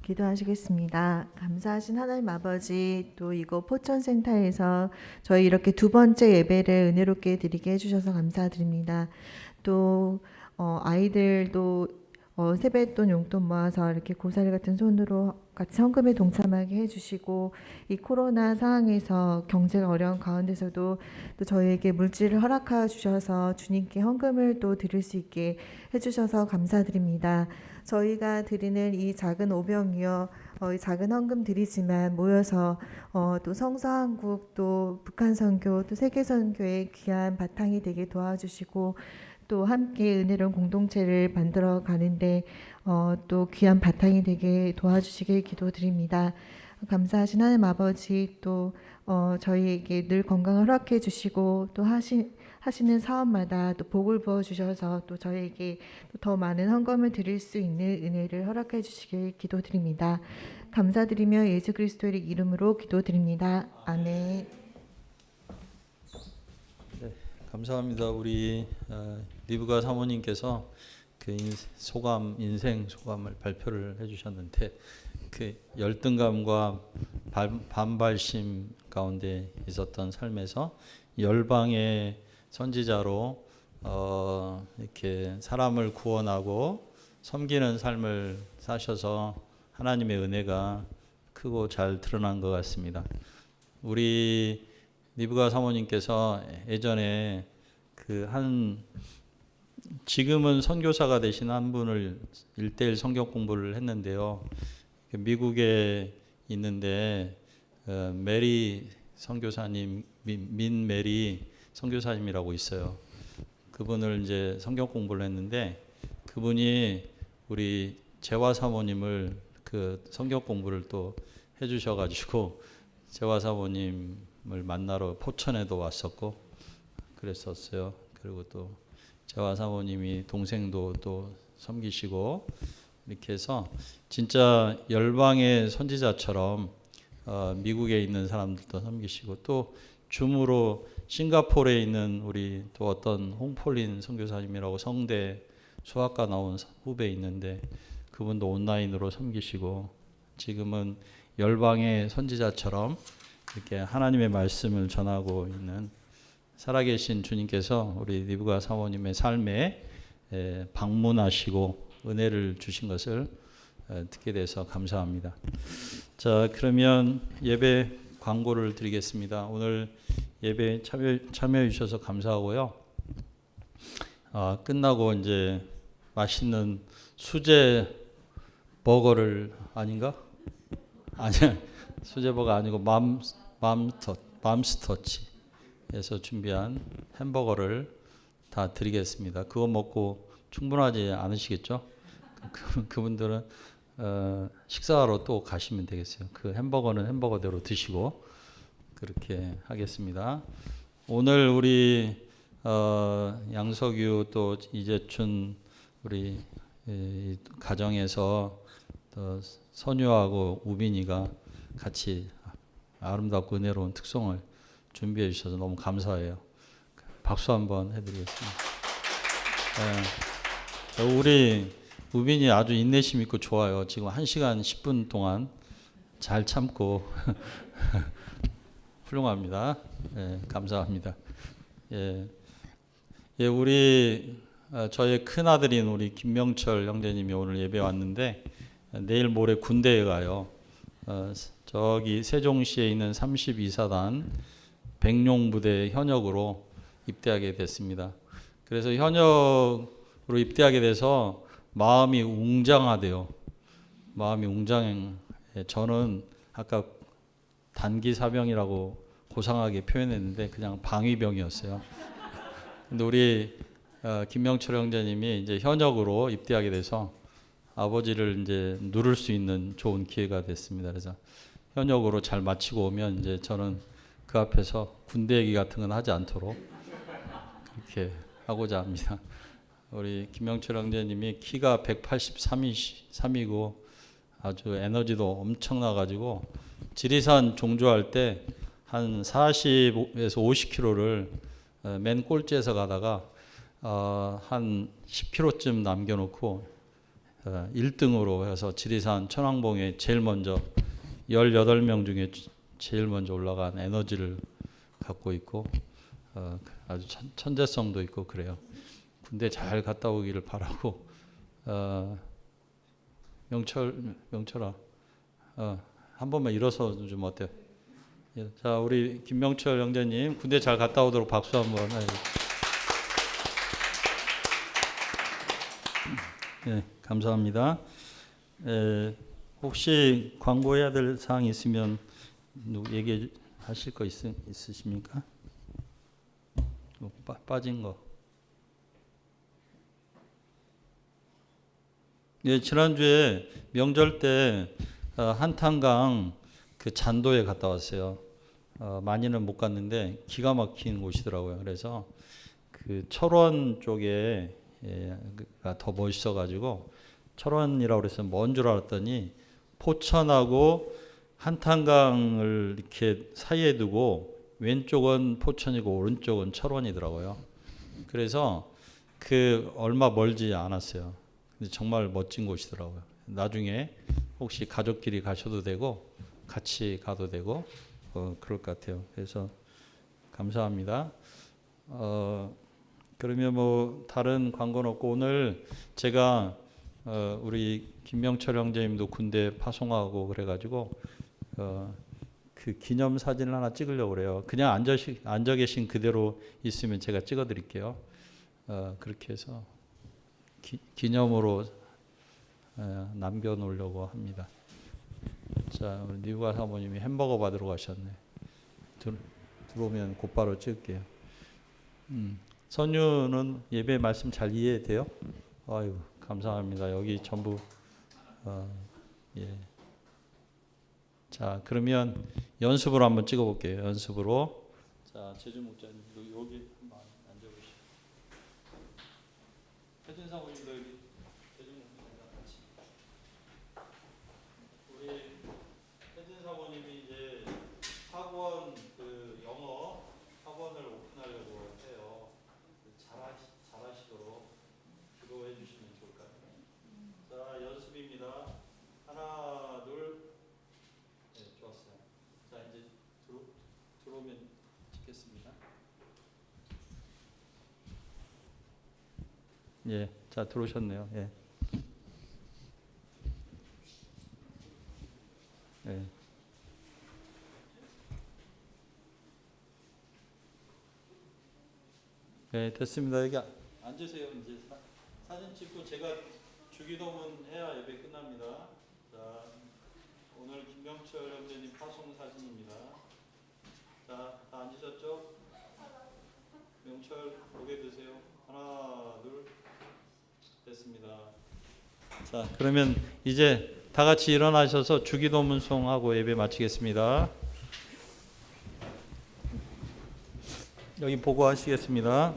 기도하시겠습니다. 감사하신 하나님 아버지, 또 이곳 포천센터에서 저희 이렇게 두 번째 예배를 은혜롭게 드리게 해주셔서 감사드립니다. 또 아이들도 세뱃돈 용돈 모아서 이렇게 고사리 같은 손으로 같이 헌금에 동참하게 해주시고, 이 코로나 상황에서 경제가 어려운 가운데서도 또 저희에게 물질을 허락하여 주셔서 주님께 헌금을 또 드릴 수 있게 해주셔서 감사드립니다. 저희가 드리는 이 작은 오병이어 이 작은 헌금 드리지만 모여서 또 성서한국, 또 북한 선교, 또 세계 선교의 귀한 바탕이 되게 도와주시고, 또 함께 은혜로운 공동체를 만들어 가는데 또 귀한 바탕이 되게 도와주시길 기도드립니다. 감사하신 하나님 아버지, 또 저희에게 늘 건강을 허락해 주시고, 또 하시는 사업마다 또 복을 부어 주셔서 또 저희에게 또 더 많은 헌금을 드릴 수 있는 은혜를 허락해 주시길 기도드립니다. 감사드리며 예수 그리스도의 이름으로 기도드립니다. 아멘. 감사합니다. 우리 리브가 사모님께서 그 인생 소감을 발표를 해주셨는데, 그 열등감과 반발심 가운데 있었던 삶에서 열방의 선지자로 이렇게 사람을 구원하고 섬기는 삶을 사셔서 하나님의 은혜가 크고 잘 드러난 것 같습니다. 우리 리브가 사모님께서 예전에 지금은 선교사가 되신 한 분을 1:1 성경 공부를 했는데요. 미국에 있는데 메리 선교사님, 민 메리 선교사님이라고 있어요. 그분을 이제 성경 공부를 했는데, 그분이 우리 재화 사모님을 그 성경 공부를 또 해주셔가지고 재화 사모님을 만나러 포천에도 왔었고 그랬었어요. 그리고 또 재화 사모님이 동생도 또 섬기시고, 이렇게 해서 진짜 열방의 선지자처럼 미국에 있는 사람들도 섬기시고, 또 줌으로 싱가포르에 있는 우리 또 어떤 홍폴린 선교사님이라고 성대 수학과 나온 후배 있는데, 그분도 온라인으로 섬기시고, 지금은 열방의 선지자처럼 이렇게 하나님의 말씀을 전하고 있는 살아계신 주님께서 우리 리브가 사모님의 삶에 방문하시고 은혜를 주신 것을 듣게 돼서 감사합니다. 자, 그러면 예배 광고를 드리겠습니다. 오늘 예배 참여해 주셔서 감사하고요. 끝나고 이제 맛있는 수제 버거를 아닌가? 아니야, 수제 버거 아니고 맘스터치에서 준비한 햄버거를 다 드리겠습니다. 그거 먹고 충분하지 않으시겠죠? 그분들은 식사하러 또 가시면 되겠어요. 그 햄버거는 햄버거대로 드시고 그렇게 하겠습니다. 오늘 우리 양석유 또 이재춘 우리 가정에서 선유하고 우빈이가 같이 아름답고 은혜로운 특송을 준비해 주셔서 너무 감사해요. 박수 한번 해드리겠습니다. 우리 우빈이 아주 인내심 있고 좋아요. 지금 1시간 10분 동안 잘 참고 훌륭합니다. 감사합니다. 우리 저의 큰 아들인 우리 김명철 형제님이 오늘 예배 왔는데, 내일 모레 군대에 가요. 저기 세종시에 있는 32사단 백룡부대 현역으로 입대하게 됐습니다. 그래서 현역으로 입대하게 돼서 마음이 웅장하대요. 마음이 웅장해. 저는 아까 단기 사병이라고 고상하게 표현했는데 그냥 방위병이었어요. 근데 우리 김명철 형제님이 이제 현역으로 입대하게 돼서 아버지를 이제 누를 수 있는 좋은 기회가 됐습니다. 그래서 현역으로 잘 마치고 오면 이제 저는 그 앞에서 군대 얘기 같은 건 하지 않도록 그렇게 하고자 합니다. 우리 김명철 형제님이 키가 183이고 아주 에너지도 엄청나가지고 지리산 종주할 때 한 40에서 50km를 맨 꼴찌에서 가다가 한 10km쯤 남겨놓고 1등으로 해서 지리산 천왕봉에 제일 먼저 18명 중에 제일 먼저 올라간 에너지를 갖고 있고 아주 천재성도 있고 그래요. 군대 잘 갔다 오기를 바라고 명철아 한 번만 일어서 좀 어때요? 예, 자 우리 김명철 형제님 군대 잘 갔다 오도록 박수 한번 해주세요. 네, 감사합니다. 혹시 광고해야 될 사항 있으면 얘기해 하실 거 있으십니까? 빠진 거. 예, 지난주에 명절 때 한탄강 그 잔도에 갔다 왔어요. 많이는 못 갔는데 기가 막힌 곳이더라고요. 그래서 그 철원 쪽에 더 멋있어가지고 철원이라고 그래서 먼 줄 알았더니 포천하고 한탄강을 이렇게 사이에 두고 왼쪽은 포천이고 오른쪽은 철원이더라고요. 그래서 그 얼마 멀지 않았어요. 근데 정말 멋진 곳이더라고요. 나중에 혹시 가족끼리 가셔도 되고 같이 가도 되고 그럴 것 같아요. 그래서 감사합니다. 그러면 뭐 다른 광고는 없고 오늘 제가 우리 김명철 형제님도 군대 파송하고 그래가지고 그 기념 사진을 하나 찍으려고 그래요. 그냥 앉아 계신 그대로 있으면 제가 찍어드릴게요. 그렇게 해서 기념으로 남겨놓으려고 합니다. 자, 우리 니우가 사모님이 햄버거 받으러 가셨네. 들어오면 곧바로 찍을게요. 선유는 예배 말씀 잘 이해돼요? 아유, 감사합니다. 여기 전부 예. 자, 그러면 연습으로 한번 찍어볼게요. 연습으로. 자, 재주 목자님 여기 한번 앉아보시죠. 혜진 사모님도 여기 재주 목자님과 같이. 우리 혜진 사모님이 이제 학원 그 영어 학원을 오픈하려고 해요. 잘하시도록 기도해 주시면 좋을 것 같아요. 자, 연습입니다. 하나, 둘. 네, 좋았어요. 자, 이제 들어오면 찍겠습니다. 예, 자 들어오셨네요. 예. 예. 네, 됐습니다. 여기 앉으세요. 이제 사진 찍고 제가 주기도문 해야 예배 끝납니다. 자, 오늘 김명철 형제님 파송 사진입니다. 자, 다 앉으셨죠? 명철 고개 드세요. 하나, 둘, 됐습니다. 자, 그러면 이제 다 같이 일어나셔서 주기도문송하고 예배 마치겠습니다. 여기 보고 하시겠습니다.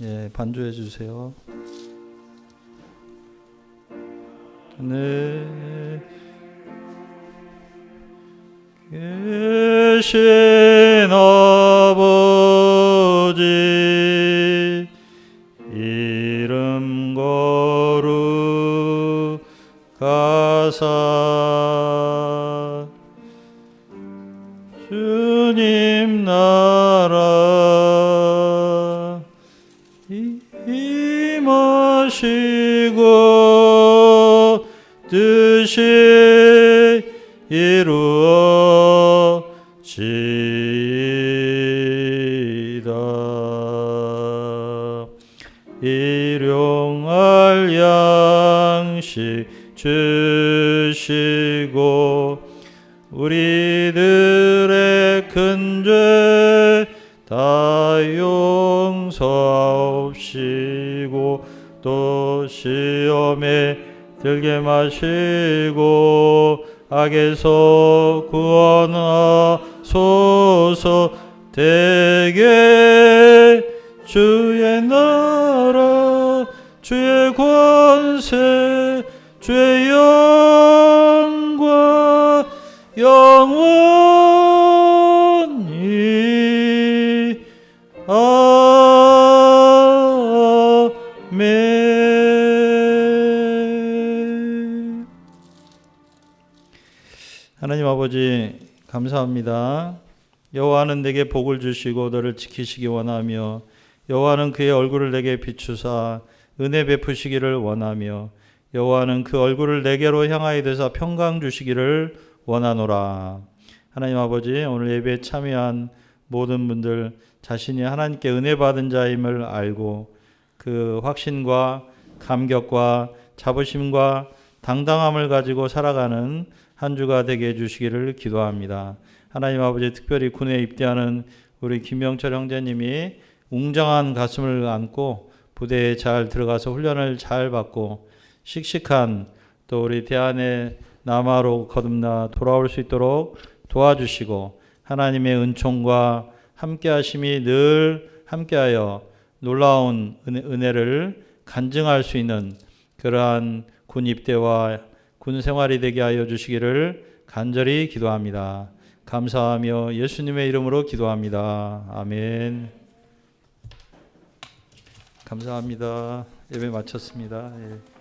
예, 반주해 주세요. 네. 계신 아버지 이름 거룩하사 주님 나라 임하시고 뜻이 이루어지이다. 일용할 양식 주시고 우리들의 큰 죄 다 용서하옵시고 또 시험에 들게 마시고 악에서 구원하소서. 대개 주의 나라 주의 권 권세 죄 영광 영원히 아멘. 하나님 아버지 감사합니다. 여호와는 내게 복을 주시고 너를 지키시기 원하며 여호와는 그의 얼굴을 내게 비추사 은혜 베푸시기를 원하며 여호와는 그 얼굴을 내게로 향하여 되사 평강 주시기를 원하노라. 하나님 아버지 오늘 예배에 참여한 모든 분들 자신이 하나님께 은혜 받은 자임을 알고 그 확신과 감격과 자부심과 당당함을 가지고 살아가는 한 주가 되게 해주시기를 기도합니다. 하나님 아버지 특별히 군에 입대하는 우리 김영철 형제님이 웅장한 가슴을 안고 부대에 잘 들어가서 훈련을 잘 받고 씩씩한 또 우리 대안의 남하로 거듭나 돌아올 수 있도록 도와주시고 하나님의 은총과 함께하심이 늘 함께하여 놀라운 은혜를 간증할 수 있는 그러한 군 입대와 군 생활이 되게 하여 주시기를 간절히 기도합니다. 감사하며 예수님의 이름으로 기도합니다. 아멘. 감사합니다. 예배 마쳤습니다. 예.